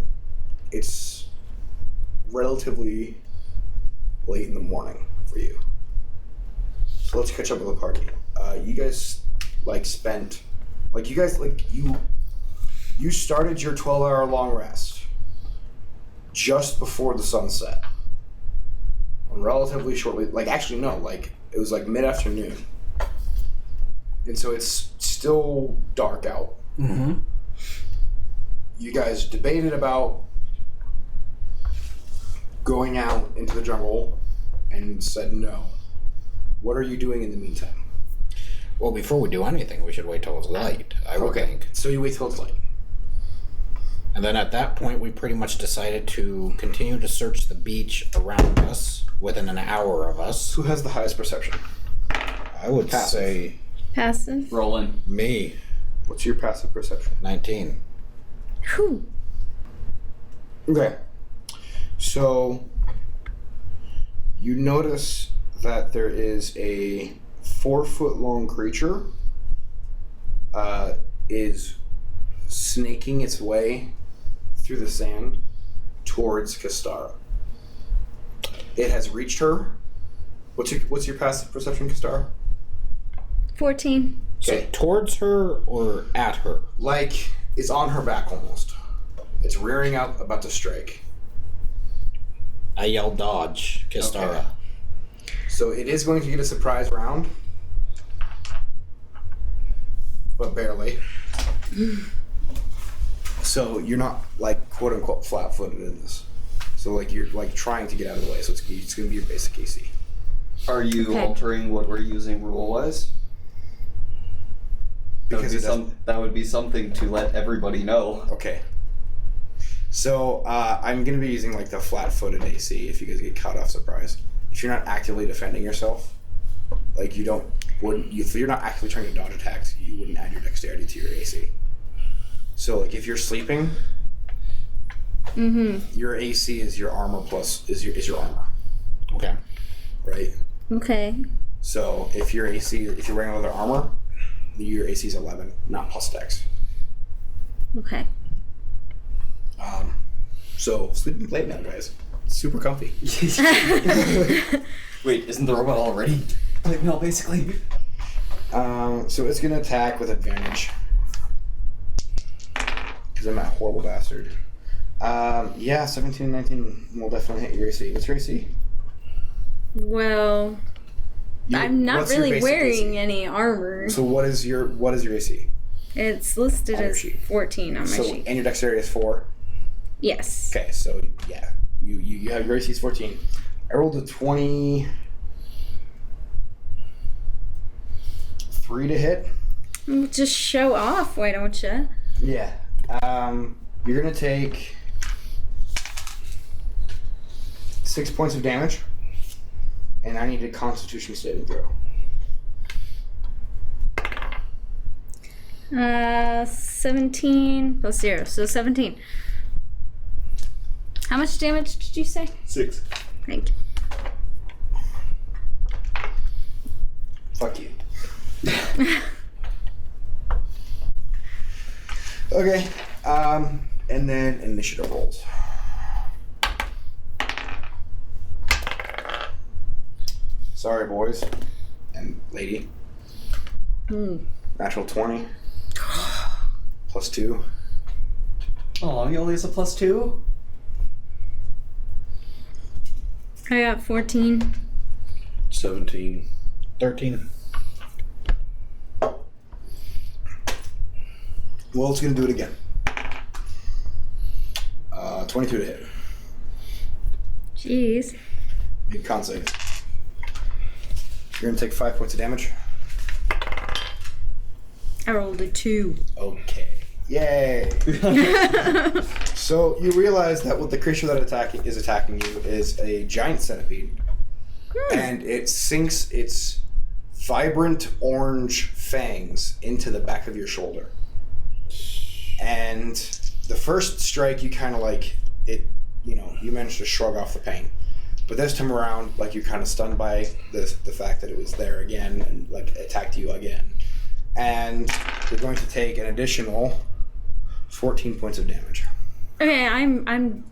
A: it's relatively late in the morning for you. So let's catch up with the party. You guys like spent like you started your 12-hour long rest just before the sun set. Relatively shortly, like actually no, like it was like mid-afternoon. And so it's still dark out.
C: Mm-hmm.
A: You guys debated about going out into the jungle and said no. What are you doing in the meantime?
C: Well, before we do anything, we should wait till it's light, I would think.
A: So you wait till it's light.
C: And then at that point, we pretty much decided to continue to search the beach around us within an hour of us.
A: Who has the highest perception?
C: I would
A: Passive.
C: say
D: Passive.
E: Rolling.
C: me,
A: What's your passive perception?
C: 19.
D: Whew.
A: Okay. So you notice that there is a 4-foot-long creature is snaking its way through the sand towards Kastara. It has reached her. What's your passive perception, Kastara?
D: 14.
C: So
A: Okay.
C: towards her or at her?
A: Like it's on her back almost. It's rearing up, about to strike.
C: I yell dodge, Kistara.
A: Okay. So it is going to get a surprise round, but barely. So you're not like quote unquote flat-footed in this. So like you're like trying to get out of the way. So it's going to be your basic AC.
E: Are you
D: Okay.
E: altering what we're using rule-wise?
A: Because it doesn't.
E: That would be something to let everybody know.
A: Okay. So I'm going to be using like the flat-footed AC if you guys get caught off surprise. If you're not actively defending yourself, like if you're not actively trying to dodge attacks, you wouldn't add your dexterity to your AC. So like if you're sleeping, your AC is your armor plus is your armor,
C: Okay.
A: right?
D: Okay.
A: So if you're wearing leather armor, your AC is 11, not plus dex.
D: Okay.
A: So sleeping plate now, guys. Super comfy.
E: Wait, isn't the robot already plate mail basically?
A: So it's gonna attack with advantage. Because I'm a horrible bastard. Yeah, 17 and 19 will definitely hit your AC. What's your AC?
D: Well, I'm not
A: what's your
D: really
A: basic
D: wearing
A: AC?
D: any armor.
A: So what is your AC?
D: It's listed
A: On your
D: as
A: sheet.
D: 14 on my
A: So
D: sheet.
A: and your dexterity is 4.
D: Yes.
A: Okay, so yeah, you have your AC is 14. I rolled a 23 to hit.
D: Just show off, why don't you?
A: Yeah. You're gonna take 6 points of damage, and I need a Constitution saving throw.
D: 17 plus 0, so 17. How much damage did you say?
A: 6.
D: Thank you.
A: Fuck you. Okay. And then initiative rolls. Sorry, boys and lady. Natural 20. +2.
E: Oh, he only has a +2?
D: I got 14.
B: 17.
C: 13.
A: Well, it's going to do it again. 22 to hit.
D: Jeez.
A: Make a con save. You're going to take 5 points of damage.
D: I rolled a 2.
A: Okay. Yay! So you realize that what the creature that is attacking you is a giant centipede, and it sinks its vibrant orange fangs into the back of your shoulder. And the first strike, you kind of like it. You managed to shrug off the pain, but this time around, like you're kind of stunned by the fact that it was there again and like attacked you again, and you're going to take an additional 14 points of damage.
D: Okay, I'm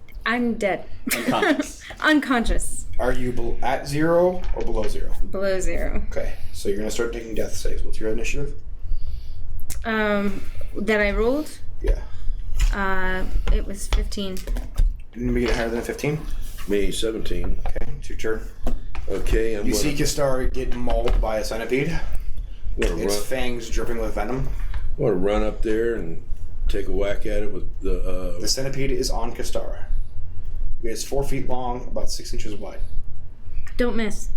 D: dead.
E: Unconscious.
D: Unconscious.
A: Are you at 0 or below 0?
D: Below 0.
A: Okay, so you're gonna start taking death saves. What's your initiative?
D: That I rolled?
A: Yeah.
D: It was 15.
A: Didn't we get higher than a 15?
B: Me, 17.
A: Okay, it's your turn.
B: Okay,
A: You see Kistar get mauled by a centipede. Its fangs dripping with venom.
B: I want to run up there and take a whack at it with
A: The
B: the.
A: centipede is on Kistar. It is 4 feet long, about 6 inches wide.
D: Don't miss.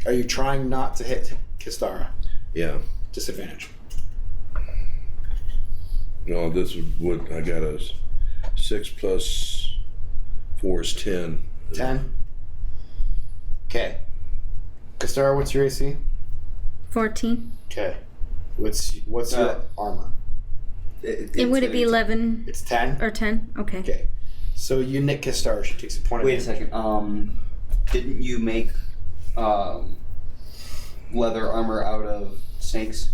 D: Are
A: you trying not to hit Kistara?
B: Yeah.
A: Disadvantage.
B: No, this would I got a 6 plus 4 is 10.
A: 10. Okay. Kistara, what's your AC?
D: 14.
A: Okay. What's your armor?
D: And would it be 11
A: It's 10?
D: or 10? Okay.
A: Okay. So you nick Kistara, she takes a point of
E: Wait a
A: damage.
E: second. Didn't you make leather armor out of snakes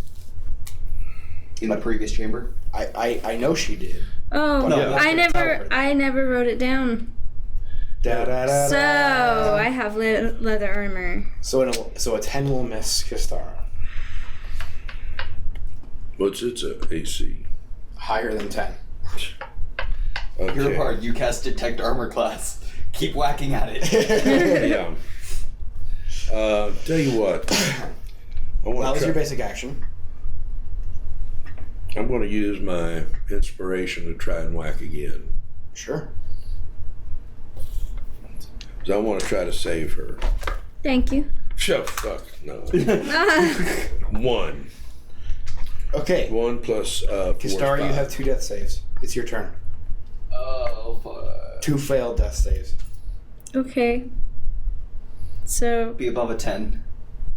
E: in the previous chamber?
A: I know she did.
D: Oh,
A: But
B: I'm not
D: I never wrote it down.
A: Da, da, da,
D: So
A: da.
D: I have leather armor.
A: So a 10 will miss Kistara.
B: What's its AC?
A: Higher than 10.
B: Okay.
E: You're hard. You cast detect armor class. Keep whacking at it.
B: Yeah. Tell you what.
A: That was your basic action.
B: I'm going to use my inspiration to try and whack again.
A: Sure.
B: Because I want to try to save her.
D: Thank you.
B: Shut fuck. No. 1.
A: Okay.
B: 1 plus 4
A: Kistara, you have 2 death saves. It's your turn.
E: Oh, fuck.
A: 2 failed death saves.
D: Okay. So,
E: Be above a 10.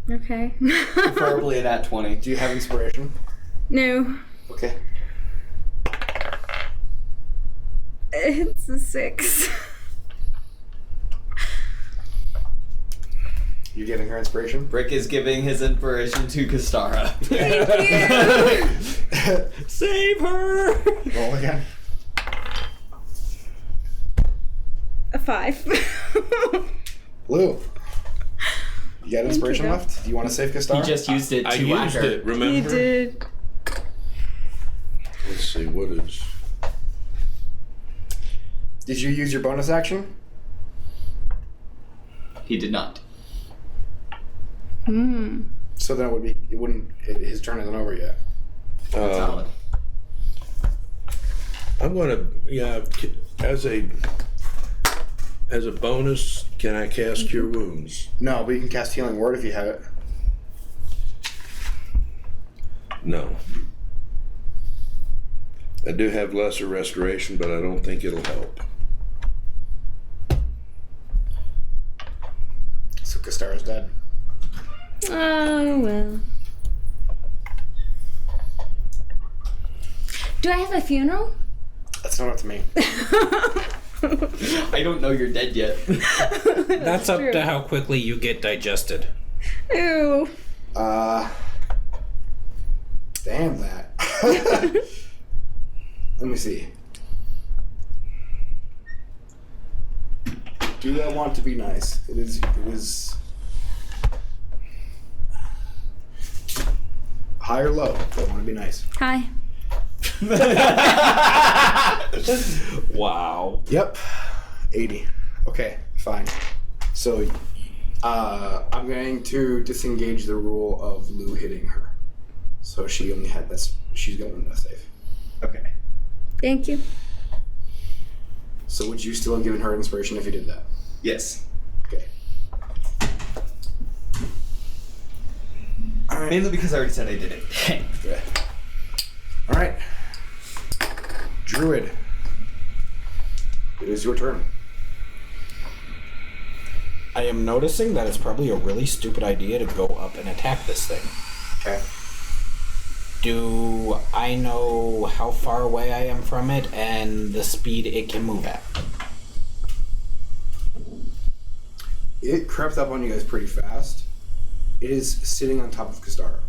D: okay.
E: Preferably a nat 20.
A: Do you have inspiration?
D: No.
A: Okay.
D: It's a 6.
A: You giving her inspiration?
E: Rick is giving his inspiration to Kistara.
D: Thank you.
E: Save her!
A: Roll again.
D: A 5.
A: Lou. You got inspiration
D: you.
A: left? Do you want to save
E: He
A: Kistara?
E: just used it
B: I
E: to whack
B: used
E: her.
B: it, remember?
D: You did.
B: Let's see, what is...
A: Did you use your bonus action?
E: He did not.
A: So then his turn isn't over yet.
E: Valid.
B: I'm going to, as a bonus, can I cast Cure Wounds?
A: No, but you can cast Healing Word if you have it.
B: No. I do have Lesser Restoration, but I don't think it'll help.
A: So Kistara's dead.
D: Oh, well. Do I have a funeral?
A: That's not up to me.
E: I don't know you're dead yet.
C: That's up
D: true.
C: to how quickly you get digested.
D: Ew.
A: Damn that. Let me see. Do I want to be nice? It is high or low. Do I want to be nice?
D: Hi.
C: Wow.
A: Yep. 80. Okay, fine. So, I'm going to disengage the rule of Lou hitting her. So she only had this. She's going to save.
E: Okay.
D: Thank you.
A: So would you still have given her inspiration if you did that?
E: Yes.
A: Okay. All right.
E: Mainly because I already said I did it.
A: Yeah. All right. Druid. It is your turn.
C: I am noticing that it's probably a really stupid idea to go up and attack this thing.
A: Okay.
C: Do I know how far away I am from it and the speed it can move at?
A: It crept up on you guys pretty fast. It is sitting on top of Kastara.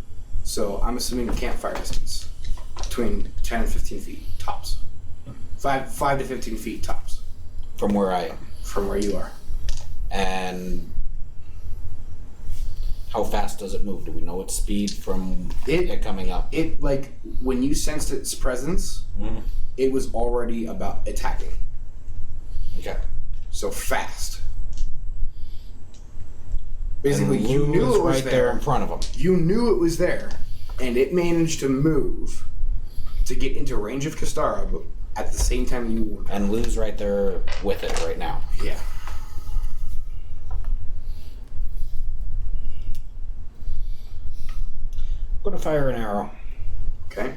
A: So I'm assuming campfire distance. Between 10 and 15 feet, tops. 5 to 15 feet, tops.
C: From where I am.
A: From where you are.
C: And how fast does it move? Do we know its speed from it coming up?
A: It, like, when you sensed its presence, it was already about attacking.
C: Okay.
A: So fast. Basically,
C: And
A: you
C: Lou
A: knew
C: is
A: it was
C: right
A: there.
C: there in front of him.
A: You knew it was there, and it managed to move to get into range of Kastara, but at the same time you weren't.
C: And Lou's right there with it right now.
A: Yeah.
C: Go to fire an arrow.
A: Okay.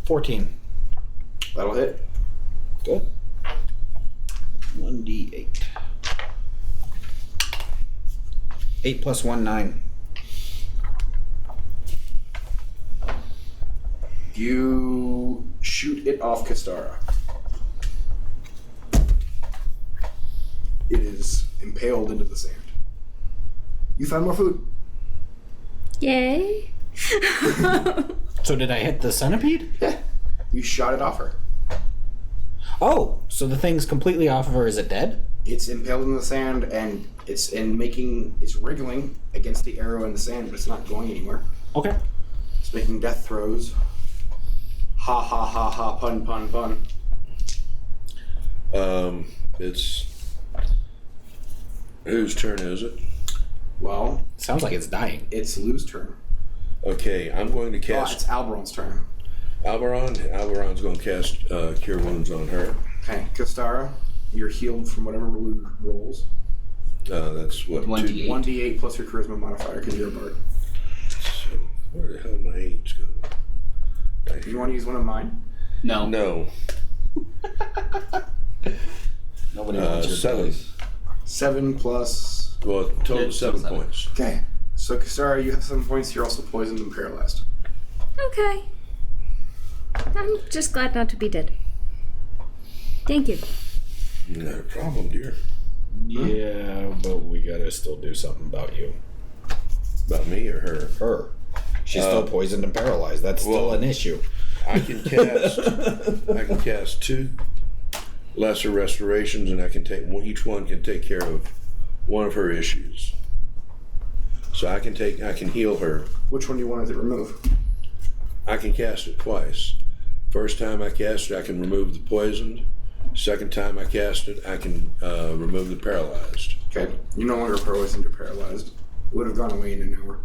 C: $14.
A: That'll hit.
C: Good. 1d8. 8 plus 1, 9.
A: You shoot it off Kastara. It is impaled into the sand. You found more food.
D: Yay.
C: So did I hit the centipede?
A: Yeah. You shot it off her.
C: Oh, so the thing's completely off of her. Is it dead?
A: It's impaled in the sand, and it's wriggling against the arrow in the sand, but it's not going anywhere.
C: Okay.
A: It's making death throws. Ha ha ha ha, pun pun pun.
B: It's whose turn is it?
A: Well,
C: Sounds like it's dying.
A: it's Lou's turn.
B: Okay, I'm going to
A: Oh,
B: cast
A: it's Alberon's turn.
B: Alberon. Alberon's going to cast Cure Wounds on her.
A: Okay, Kastara, you're healed from whatever Lou rolls.
B: That's what
E: 1d8.
A: 1d8 plus your charisma modifier because you're a bard.
B: So, where the hell my 8s go?
A: Do you want to use one of mine?
E: No.
B: No.
C: Nobody wants your
B: 7.
C: dice.
A: 7 plus.
B: Well, total
E: Yeah,
B: 7
E: 7.
B: points.
A: Okay, so Kastara, you have 7 points. You're also poisoned and paralyzed.
D: Okay. I'm just glad not to be dead. Thank you.
B: Not a problem, dear.
C: Yeah, but we gotta still do something about you.
B: About me or her?
C: Her. She's still poisoned and paralyzed. That's still
B: well-
C: an issue.
B: I can cast 2 lesser restorations, and I can take each one can take care of one of her issues. So I can heal her.
A: Which one do you want to remove?
B: I can cast it twice. First time I cast it, I can remove the poisoned. Second time I cast it, I can remove the paralyzed.
A: Okay, you're no longer poisoned or paralyzed. It would have gone away in an hour.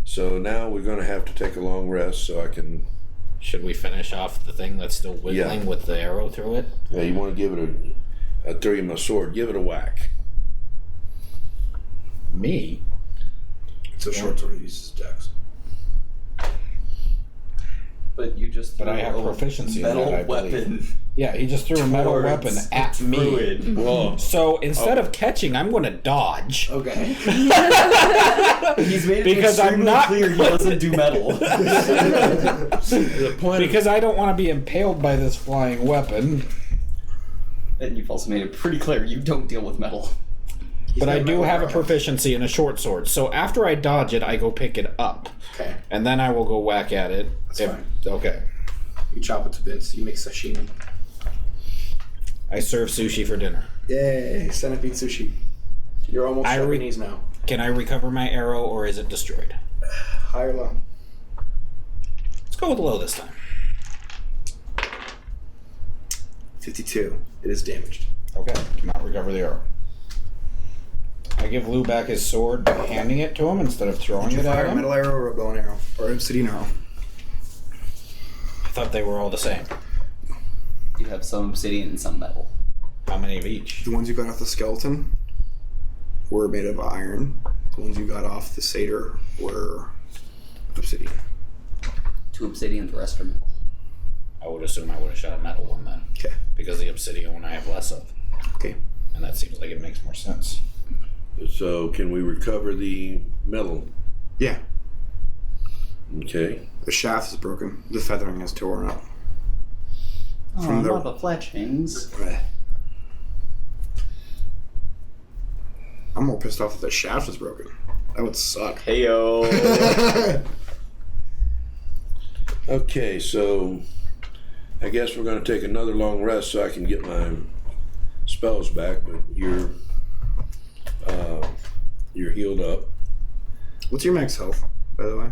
B: So now we're going to have to take a long rest so I can...
C: Should we finish off the thing that's still wiggling with the arrow through it?
B: Yeah, you want to give it I throw you my sword, give it a whack.
C: Me?
A: It's a short sword. He uses dex.
E: But you just
C: But I have
E: threw a
C: proficiency in
E: metal
C: that, I believe.
E: weapon.
C: Yeah, he just threw a metal
E: towards
C: weapon
E: the
C: at me.
E: druid.
B: Whoa.
C: So instead of catching, I'm going to dodge.
A: Okay.
E: He's made it
C: Because I'm
E: extremely
C: not-
E: clear he doesn't do metal.
B: The point
C: Because I don't want to be impaled by this flying weapon.
E: And you've also made it pretty clear you don't deal with metal.
C: But I
A: got
C: do
A: metal
C: have a
A: arrow.
C: proficiency in a short sword. So after I dodge it, I go pick it up.
A: Okay.
C: And then I will go whack at it.
A: That's fine.
C: Okay.
A: You chop it to bits. You make sashimi.
C: I serve sushi for dinner.
A: Yay! Centipede sushi. You're almost Japanese now.
C: Can I recover my arrow, or is it destroyed?
A: High or low?
C: Let's go with low this time.
A: 52. It is damaged.
C: Okay. Cannot recover the arrow. I give Lou back his sword by handing it to him instead of throwing
A: Did you
C: it
A: fire
C: at
A: a
C: him.
A: metal arrow or a bow and arrow? Or obsidian arrow?
C: I thought they were all the same.
E: You have some obsidian and some metal.
C: How many of each?
A: The ones you got off the skeleton were made of iron. The ones you got off the satyr were obsidian.
E: 2 obsidian, the rest are metal.
C: I would assume I would have shot a metal one then.
A: Okay.
C: Because the obsidian one I have less of.
A: Okay.
C: And that seems like it makes more sense.
B: So can we recover the metal?
A: Yeah.
B: Okay.
A: The shaft is broken. The feathering is torn up.
E: Oh,
A: the-
E: not the fletchings.
A: I'm more pissed off that the shaft is broken. That would suck.
E: Heyo.
B: Okay, so I guess we're going to take another long rest so I can get my spells back, but you're healed up.
A: What's your max health, by the way?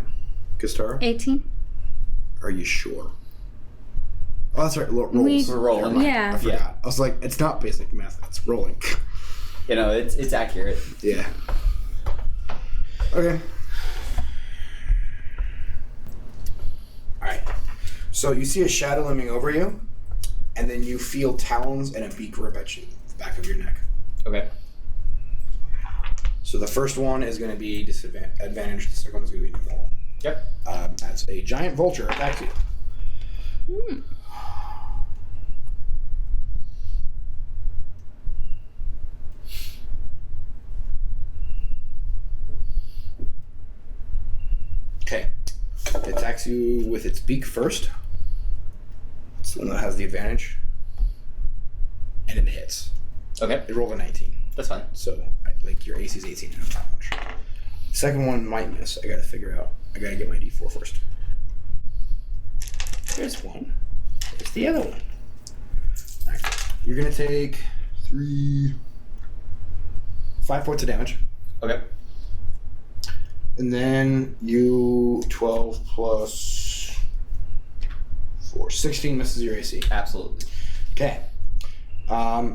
A: Gastara?
D: 18.
A: Are you sure? Oh, that's right. Rolls.
D: We-
E: We're rolling.
A: Never mind.
D: Yeah.
A: I forgot. I was like, it's not basic math. It's rolling.
E: You know, it's accurate.
A: Yeah. Okay. Alright. So you see a shadow looming over you, and then you feel talons and a beak rip at you, the back of your neck.
E: Okay.
A: So the first one is going to be disadvantage. The second one is going to be normal.
E: Yep.
A: As a giant vulture attacks you. Okay. It attacks you with its beak first. It's the one that has the advantage. And it hits.
E: Okay.
A: It rolled a 19.
E: That's fine.
A: So, like, your AC is 18 and not much. Second one might miss. I gotta figure out. I gotta get my D4 first. There's one. There's the other one. Alright. You're gonna take 5 points of damage.
E: Okay.
A: And then you 12 plus 4. 16 misses your AC.
E: Absolutely.
A: Okay.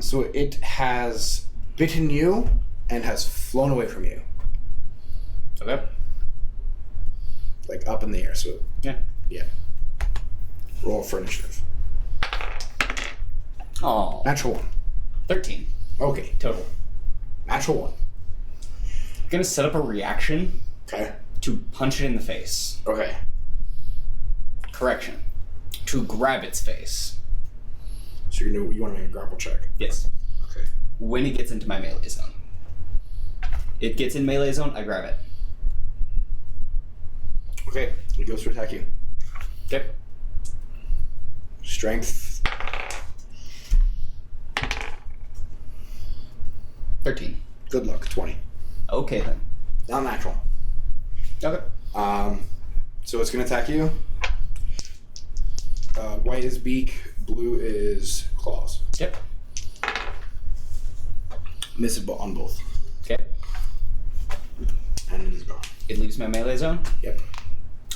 A: So it has bitten you and has flown away from you.
E: Okay.
A: Like up in the air. So
E: Yeah.
A: yeah. Roll for initiative.
E: Oh.
A: Natural 1.
E: 13
A: Okay.
E: total.
A: Natural 1.
E: I'm gonna set up a reaction
A: Okay.
E: to punch it in the face.
A: Okay.
E: Correction. To grab its face.
A: So you want to make a grapple check.
E: Yes.
A: Okay.
E: When it gets into my melee zone. It gets in melee zone, I grab it.
A: Okay. It goes to attack you.
E: Okay.
A: Strength.
E: 13.
A: Good luck. 20.
E: Okay then.
A: Not natural.
E: Okay.
A: So it's gonna attack you. White is beak, blue is claws.
E: Yep.
A: Miss it on both.
E: Okay.
A: And it is gone.
E: It leaves my melee zone.
A: Yep.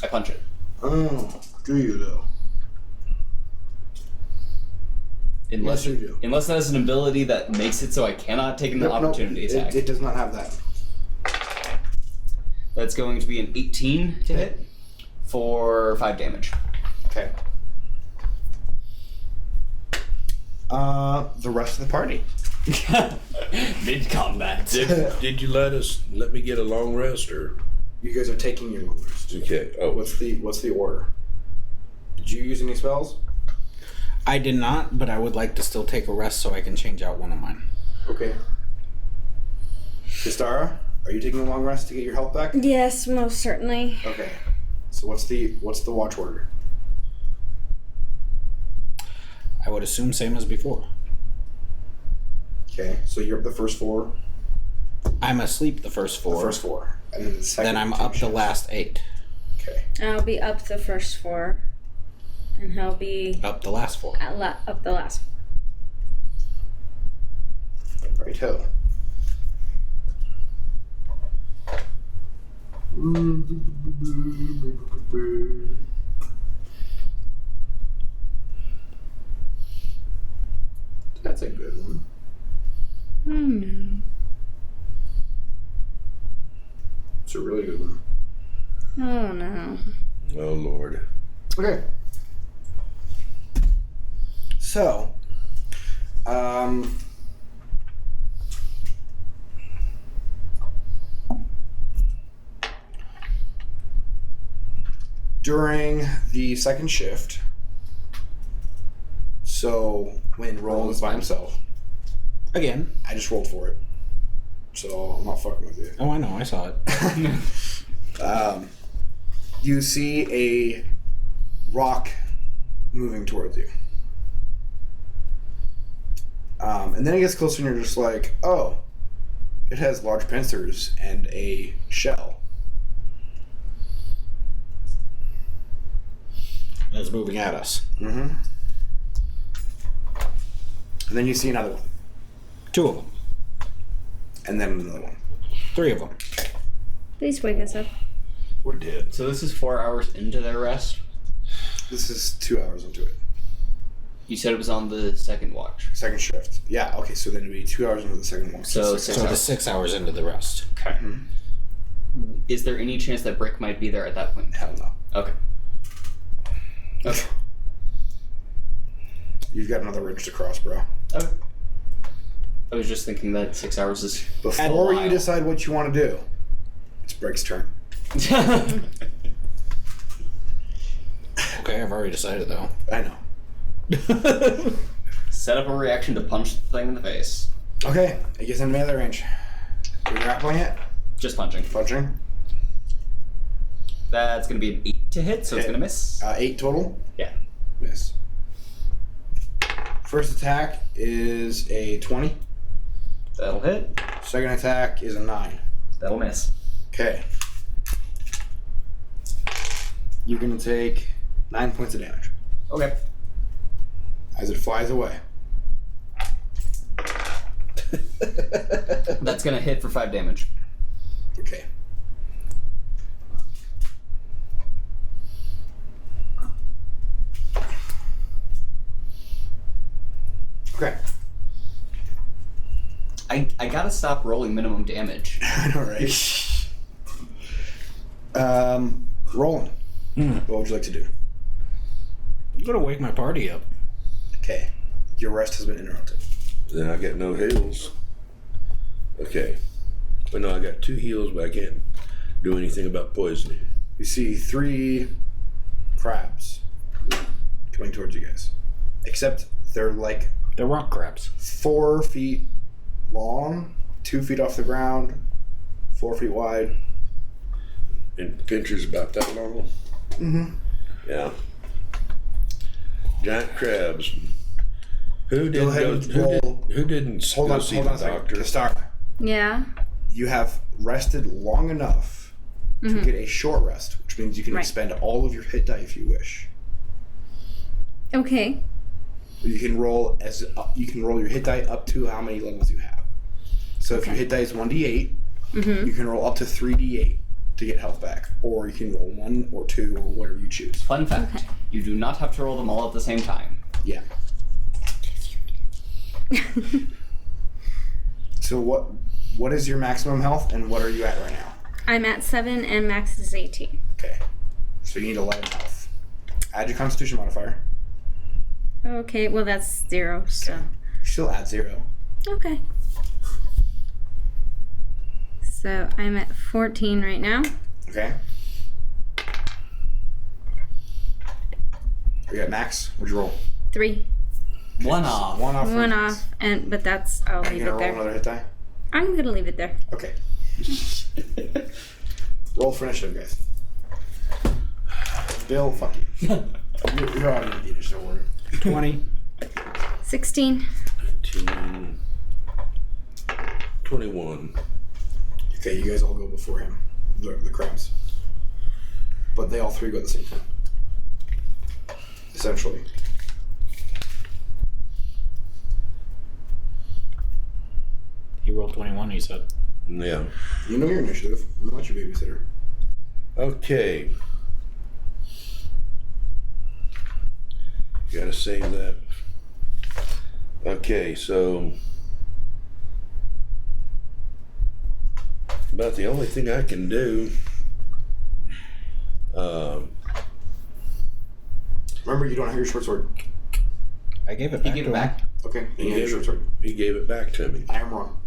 E: I punch it.
A: Oh, do you though?
E: Unless,
A: Yes, you do.
E: unless that is an ability that makes it so I cannot take an
A: Nope,
E: opportunity
A: nope.
E: attack.
A: It does not have that.
E: That's going to be an 18 to hit for 5 damage.
A: Okay. The rest of the party.
E: Mid combat.
B: Did you let me get a long rest, or?
A: You guys are taking your long rest.
B: Okay. Oh,
A: What's the order? Did you use any spells?
C: I did not, but I would like to still take a rest so I can change out one of mine.
A: Okay. Kistara, are you taking a long rest to get your health back?
D: Yes, most certainly.
A: Okay. So what's the watch order?
C: I would assume same as before.
A: Okay. So you're up the first 4.
C: I'm asleep the first 4.
A: The first 4. And then the second
C: Then I'm
A: 2
C: up the
A: shifts.
C: last 8.
A: Okay.
D: I'll be up the first 4. And he'll be
C: Up the last 4.
D: up the last 4.
A: Righto. That's a good one.
D: Oh no.
A: It's a really good one.
D: Oh no.
B: Oh Lord.
A: Okay. So, during the second shift, so when Roland is by himself,
C: Again.
A: I just rolled for it. So I'm not fucking with you.
C: Oh, I know. I saw it.
A: You see a rock moving towards you. And then it gets closer and you're just like, oh, it has large pincers and a shell.
C: It's moving at us.
A: Mm-hmm. And then you see another one.
C: 2 of them.
A: And then another one.
C: 3 of them.
D: Please wake us up.
B: We're dead.
E: So this is 4 hours into their rest.
A: This is 2 hours into it.
E: You said it was on the second watch.
A: Second shift. Yeah, okay, so then it'd be 2 hours into the second one.
E: So
A: 6
C: So
A: hours.
C: the 6 hours into the rest.
E: Okay. Is there any chance that Brick might be there at that point?
A: Hell no.
E: Okay. Okay.
A: You've got another ridge to cross, bro.
E: Okay. I was just thinking that 6 hours is
A: Before
E: a
A: you
E: while.
A: decide what you want to do, it's Break's turn.
C: Okay, I've already decided though.
A: I know.
E: Set up a reaction to punch the thing in the face.
A: Okay, it gets into melee range. You're grappling it?
E: Just punching.
A: Punching?
E: That's going to be an 8 to hit, so it's
A: Hit.
E: going to miss.
A: 8 total?
E: Yeah.
A: Miss. First attack is a 20.
E: That'll hit.
A: Second attack is a 9.
E: That'll miss.
A: Okay. You're going to take 9 points of damage
E: Okay.
A: as it flies away.
E: That's going to hit for 5 damage.
A: Okay. Okay.
E: I gotta stop rolling minimum damage.
A: I know, right? Roland. What would you like to do?
C: I'm gonna wake my party up.
A: Okay. Your rest has been interrupted.
B: Then I got no heals. Okay. But no, I got 2 heals, but I can't do anything about poisoning.
A: You see 3 crabs coming towards you guys. Except they're like
C: They're rock crabs.
A: 4 feet long, 2 feet off the ground, 4 feet wide.
B: And Pincher's about that long.
A: Mm-hmm.
B: Yeah. Giant crabs. Who
A: Go ahead
B: didn't
A: and
B: go?
A: roll.
B: Who didn't
A: Hold
B: go
A: on,
B: see
A: hold
B: the
A: on a second.
B: doctor?
A: Kastara,
D: Yeah.
A: you have rested long enough to get a short rest, which means you can
D: Right.
A: expend all of your hit die if you wish.
D: Okay.
A: You can roll your hit die up to how many levels you have. So if your hit die is 1d8, you can roll up to 3d8 to get health back, or you can roll 1 or 2 or whatever you choose.
E: Fun fact, you do not have to roll them all at the same time.
A: Yeah. So what is your maximum health and what are you at right now?
D: I'm at 7 and max is 18.
A: Okay. So you need 11 health. Add your Constitution modifier.
D: Okay, well that's 0, so.
A: Still add 0.
D: Okay. So I'm at 14 right now.
A: Okay. Are you at max? What'd you roll?
D: 3.
E: One off.
A: One off.
D: One off, but that's, I'll
A: Are you
D: leave
A: gonna
D: it
A: roll
D: there.
A: another hit die?
D: I'm gonna leave it there.
A: Okay. Roll for initiative, guys. Bill, fuck you. You're already in the initiative order.
C: 20.
D: 16.
B: 19, 21.
A: Okay, you guys all go before him. The crabs. But they all three go at the same time. Essentially.
C: He rolled 21, he said.
B: Yeah.
A: You know your initiative. I'm not your babysitter.
B: Okay. Gotta save that. Okay, so about the only thing I can do.
A: Remember, you don't have your short sword.
C: I gave it
E: He
C: back
E: gave
C: to
E: it
C: him.
E: back.
A: Okay,
B: He
A: you have your
B: gave
A: short
B: it,
A: sword.
B: he gave it back to me.
A: I am wrong.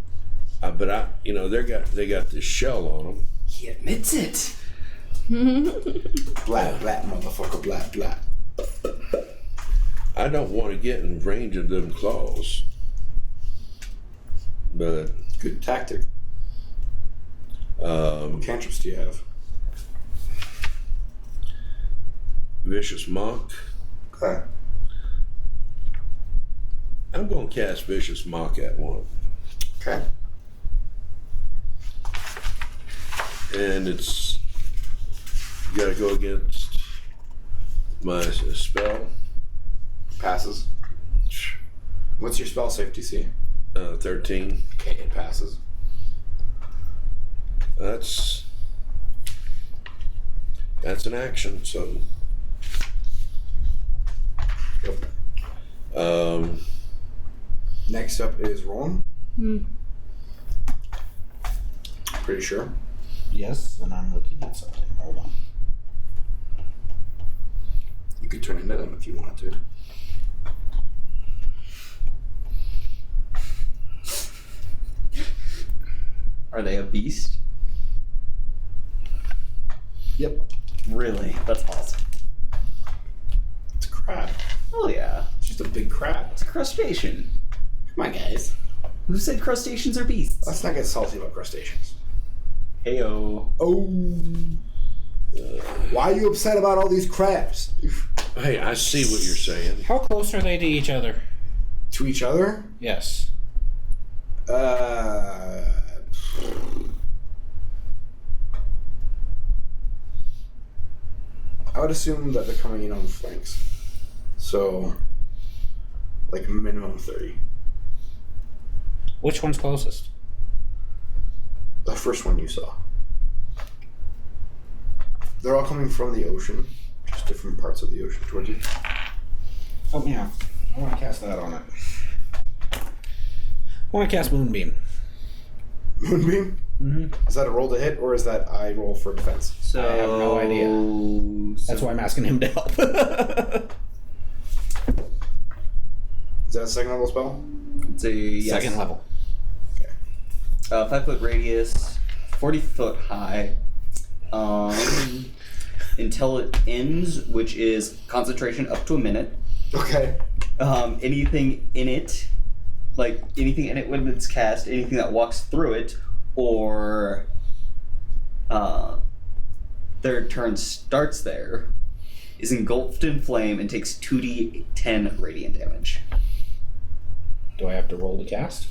B: But they got this shell on them.
E: He admits it.
A: Blat, blat, motherfucker, blat, blat.
B: I don't want to get in range of them claws. But
A: Good tactic. What cantrips do you have?
B: Vicious Mock.
A: Okay.
B: I'm going to cast Vicious Mock at one.
A: Okay.
B: And it's, you got to go against my spell.
A: Passes. What's your spell save DC?
B: 13.
A: Okay, it passes.
B: That's an action, so.
A: Yep. Next up is Roland. Pretty sure.
C: Yes, and I'm looking at something. Hold on.
A: You could turn into them if you wanted to.
E: Are they a beast?
A: Yep.
E: Really? That's awesome.
A: It's a crab.
E: Oh yeah.
A: It's just a big crab.
E: It's a crustacean.
A: Come on, guys.
E: Who said crustaceans are beasts?
A: Let's not get salty about crustaceans.
E: Heyo.
A: Oh. Why are you upset about all these crabs?
B: Hey, I see what you're saying.
C: How close are they to each other?
A: To each other?
C: Yes.
A: I would assume that they're coming in on the flanks. So, like minimum 30.
C: Which one's closest?
A: The first one you saw. They're all coming from the ocean, just different parts of the ocean towards you.
C: Help me out. I want to cast that on it. I want to cast Moonbeam.
A: Moonbeam?
C: Mm-hmm.
A: Is that a roll to hit, or is that I roll for defense?
E: So
C: I have no idea. That's why I'm asking him to help.
A: Is that a second level spell?
E: It's a yes.
C: Second level.
E: 5 foot radius, 40 foot high. Until it ends, which is concentration up to a minute.
A: Okay.
E: Anything in it, like anything in it when it's cast, anything that walks through it, or their turn starts there, is engulfed in flame and takes 2d10 radiant damage.
C: Do I have to roll to cast?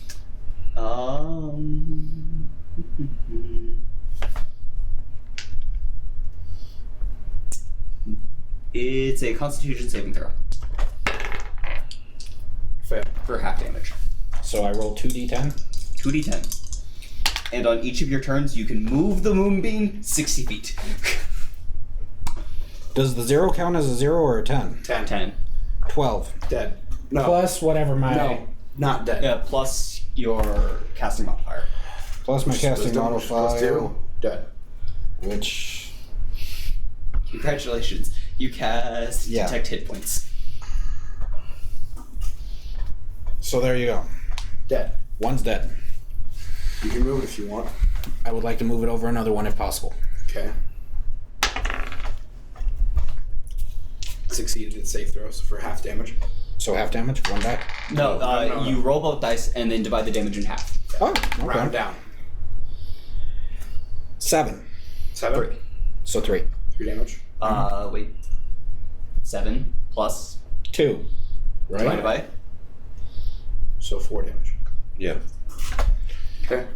E: It's a Constitution saving throw
A: Fail.
E: for half damage.
C: So I roll 2d10?
E: 2d10. And on each of your turns, you can move the moonbeam 60 feet.
C: Does the 0 count as a 0 or a 10?
E: 10.
C: 12.
A: Dead. No.
C: Plus whatever my...
A: No. Not dead.
E: Yeah, plus your casting modifier.
C: Plus my casting
A: Wisdom,
C: modifier.
A: +2. Dead.
C: Which...
E: Congratulations. You cast
C: Yeah.
E: Detect Hit Points.
C: So there you go.
A: Dead.
C: One's dead.
A: You can move it if you want.
C: I would like to move it over another one if possible.
A: Okay. Succeeded at save throws for half damage.
C: So half damage, one die?
E: No,
A: no.
E: you roll both dice and then divide the damage in half.
C: Oh, okay.
A: Round down.
C: 7.
A: 7.
E: 3.
C: So 3.
A: 3 damage.
E: Wait. 7 plus
C: 2.
E: divided
C: Right?
E: by.
A: So 4 damage.
B: Yeah.
A: Okay.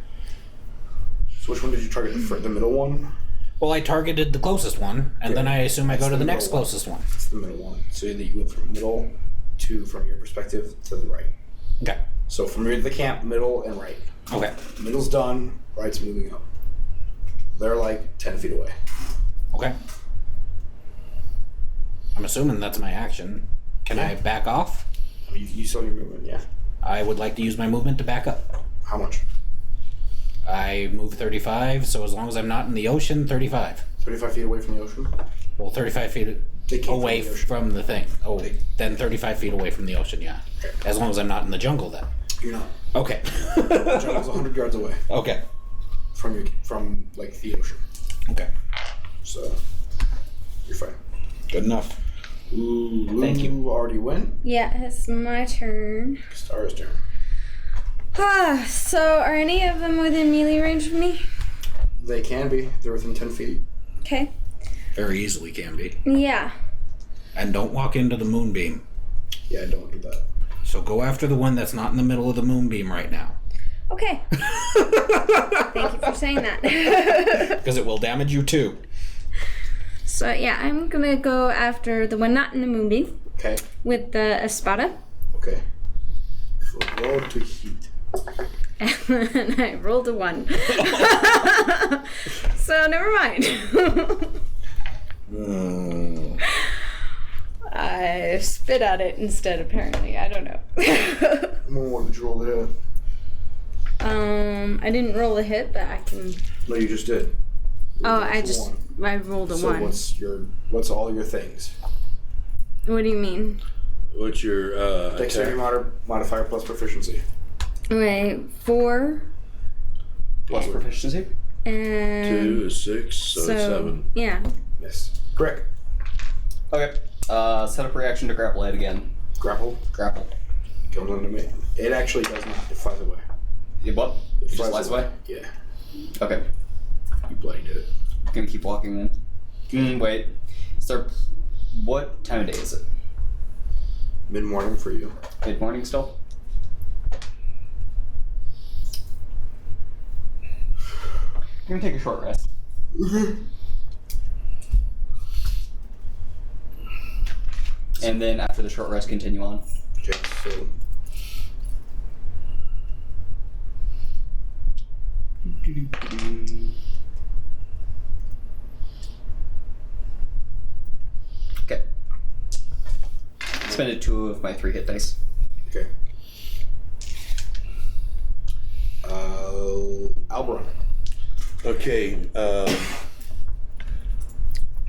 A: So which one did you target the middle one.
C: Well, I targeted the closest one, and then I assume I go to the next closest one.
A: It's the middle one. So that you went from middle to, from your perspective, to the right.
C: Okay.
A: So from the camp, middle and right.
C: Okay.
A: Middle's done, right's moving up. They're like 10 feet away.
C: Okay. I'm assuming that's my action. Can I back off?
A: I mean, you saw your movement, yeah.
C: I would like to use my movement to back up.
A: How much?
C: I move 35, so as long as I'm not in the ocean, 35.
A: 35 feet away from the ocean?
C: Well, 35 feet away from the thing. Oh, then 35 feet away from the ocean, yeah.
A: Okay.
C: As long as I'm not in the jungle, then.
A: You're not.
C: Okay.
A: The jungle's 100 yards away
C: Okay.
A: from like the ocean.
C: Okay.
A: So you're fine.
C: Good enough.
A: Ooh,
E: Thank you.
A: Already win?
D: Yeah, it's my turn.
A: Star's turn.
D: So are any of them within melee range of me?
A: They can be. They're within 10 feet.
D: Okay.
C: Very easily can be.
D: Yeah.
C: And don't walk into the moonbeam.
A: Yeah, don't do that.
C: So go after the one that's not in the middle of the moonbeam right now.
D: Okay. Thank you for saying that.
C: Because it will damage you too.
D: So yeah, I'm gonna go after the one not in the moonbeam
A: Okay.
D: with the espada.
A: Okay. So roll to heat.
D: And I rolled a 1. So never mind. I spit at it instead, apparently. I don't know.
A: What did you roll to hit?
D: I didn't roll a hit, but I can.
A: No, you just did.
D: Oh,
A: One.
D: I rolled a
A: So
D: 1.
A: what's all your things?
D: What do you mean?
B: What's your
A: Dexterity
B: attack?
A: modifier plus proficiency.
D: Wait, 4
E: Plus proficiency?
D: and
B: 2 is 6, so it's 7.
D: Yeah.
A: Yes. Correct.
E: Okay. Set up reaction to grapple it again.
A: Grapple.
E: Grapple.
A: Comes under me. It actually does not. It flies away.
E: You what? It just flies away?
A: Yeah.
E: Okay.
A: You bloody did it.
E: Gonna keep walking then. Wait. Sir, what time of day is it?
A: Mid-morning for you.
E: Mid-morning still? I'm gonna take a short rest. And then after the short rest, continue on.
A: Okay, so
E: Okay. Spended 2 of my 3 hit dice.
A: okay. Alberon.
B: Okay,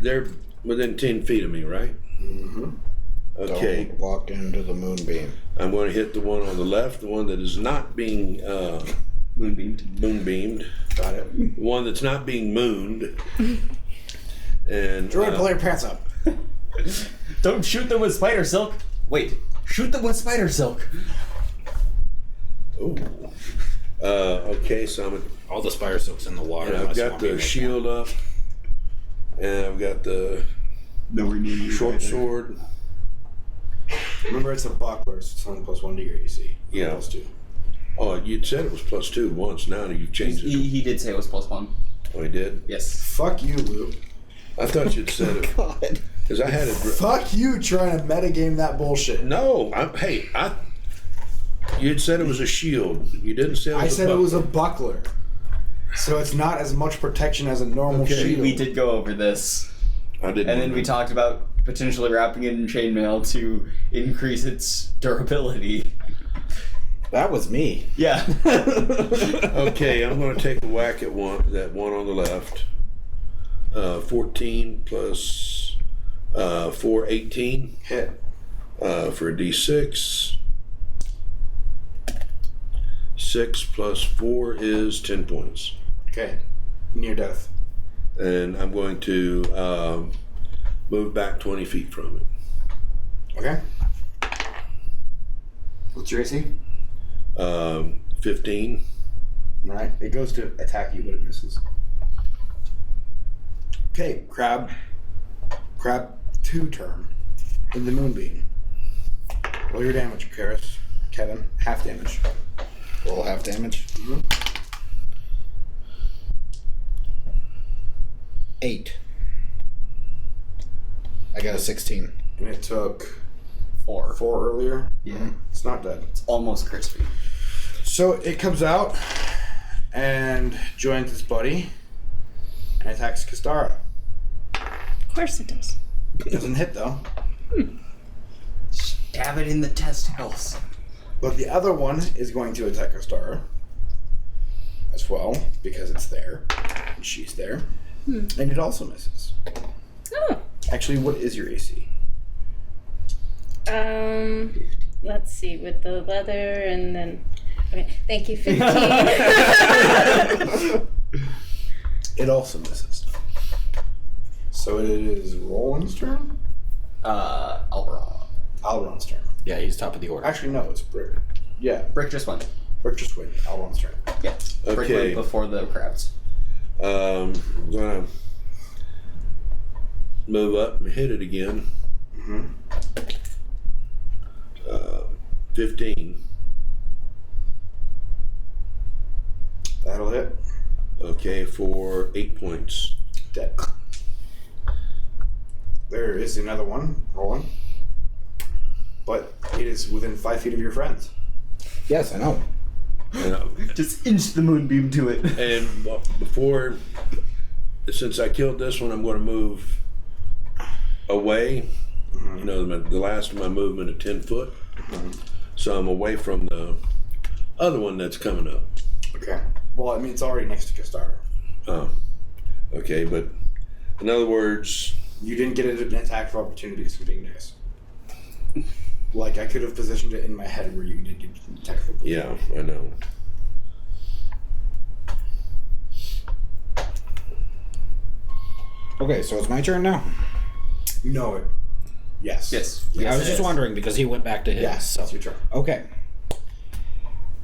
B: they're within 10 feet of me, right?
A: Mm-hmm.
B: Okay,
C: Don't walk into the moonbeam.
B: I'm going to hit the one on the left, the one that is not being
E: Moonbeamed.
B: moonbeamed,
A: Got it.
B: the one that's not being mooned. And
A: Jordan, pull your pants up.
E: Don't shoot them with spider silk. Wait, shoot them with spider silk.
B: oh, okay, so I'm
C: All the spider silk's in the water.
B: and I've
C: unless you
B: got
C: want me
B: the
C: to-
B: shield up, and I've got the
E: Nowhere near you.
B: short sword.
A: Remember, it's a buckler, so it's only plus 1 to your AC.
B: Yeah.
A: Plus 2.
B: Oh, you'd said it was plus 2 once. Now you've changed it.
E: He did say it was +1.
B: Oh, he did.
E: Yes.
A: Fuck you, Luke.
B: I thought you'd said it
C: God.
B: because I had it.
A: Fuck you trying to metagame that bullshit.
B: No, you'd said it was a shield. You didn't say it was
A: I
B: a
A: said it was a
B: buckler.
A: buckler. So it's not as much protection as a normal
B: Okay.
A: shield.
E: We did go over this.
B: I didn't.
E: And then we talked about potentially wrapping it in chainmail to increase its durability.
C: That was me.
E: Yeah.
B: Okay, I'm going to take a whack at that one on the left. 14 plus 4, 18
A: Hit.
B: for a D6. 6 plus 4 is 10 points.
A: Okay. Near death.
B: And I'm going to move back 20 feet from it.
A: Okay. What's your AC?
B: 15.
A: Alright. It goes to attack you, but it misses. Okay, Crab 2 turn. In the moonbeam. Roll your damage, Kevin. Half damage.
C: Roll half damage. 8. I got a 16.
A: And it took
E: 4.
A: 4 earlier.
E: Yeah.
A: It's not dead.
E: It's almost crispy.
A: So it comes out and joins its buddy and attacks Kistara.
D: Of course it does.
A: It doesn't hit though.
E: Stab it in the testicles.
A: But the other one is going to attack Kistara as well because it's there and she's there. And it also misses.
D: Oh.
A: Actually, what is your AC?
D: Let's see, with the leather and then. Okay, thank you, 15.
A: It also misses. So it is Roland's turn? Alron's turn.
C: Yeah, he's top of the order.
A: Actually, no, it's Brick. Yeah,
E: Brick just went.
A: Brick just went. Alron's turn.
E: Yeah. Brick
B: Okay.
E: went before the crabs.
B: I'm gonna move up and hit it again. 15.
A: That'll hit.
B: Okay, for 8 points.
A: Dead. There is another one, Roland. But it is within 5 feet of your friends.
C: Yes, I know.
B: And,
E: Just inch the moonbeam to it.
B: and before, since I killed this one, I'm going to move away. You know, the last of my movement at 10 foot. So I'm away from the other one that's coming up.
A: Okay. Well, I mean, it's already next to Kistara.
B: Oh, okay, but in other words,
A: You didn't get an attack of opportunity because you're being nice. Like, I could have positioned it in my head where you did get an attack of opportunity.
B: yeah, I know.
C: Okay, so it's my turn now.
A: No. Yes.
E: Yes.
C: I was just wondering because he went back to his.
A: Yes,
C: so.
A: it's your turn.
C: Okay.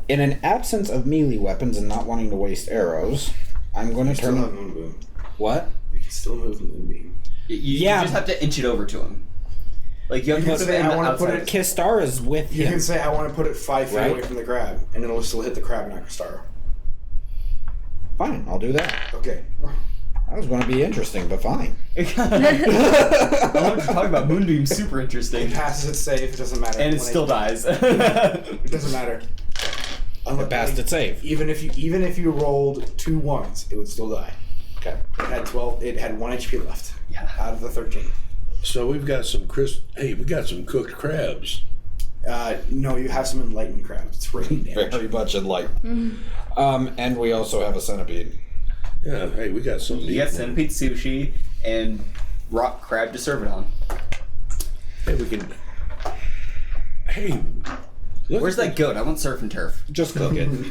C: In an absence of melee weapons and not wanting to waste arrows, I'm going to
A: Still have
C: turn.
A: Moonbeam.
C: What?
A: You can still move Moonbeam.
E: You
C: Yeah.
E: just have to inch it over to him. Like, you have
A: You
E: to
A: can
E: put
A: say,
E: it in
A: I
E: the
A: wanna put
E: outside.
A: it-
C: Kistara's with
A: You
C: him.
A: can say, I want to put it 5 feet
C: Right.
A: away from the crab, and it'll still hit the crab, not Kistara.
C: Fine, I'll do that.
A: Okay.
C: That was going to be interesting, but fine.
E: I wanted to talk about Moonbeam. Super
A: It
E: interesting.
A: passes it safe, it doesn't matter.
E: And it
A: When
E: still dies.
A: It doesn't matter.
C: It passed its save.
A: Even if you rolled 2 1s, it would still die.
C: Okay.
A: It had 12. It had 1 HP left.
E: Yeah.
A: Out of the 13.
B: So we've got some we got some cooked crabs.
A: No, you have some enlightened crabs. It's raining damage.
C: Very much enlightened. And we also have a centipede.
B: Yeah, hey, we got some.
E: You got centipede sushi and rock crab to serve it on.
B: Hey, we can. Hey, look
E: Where's
B: at
E: that goat? I want surf and turf.
C: Just cook it.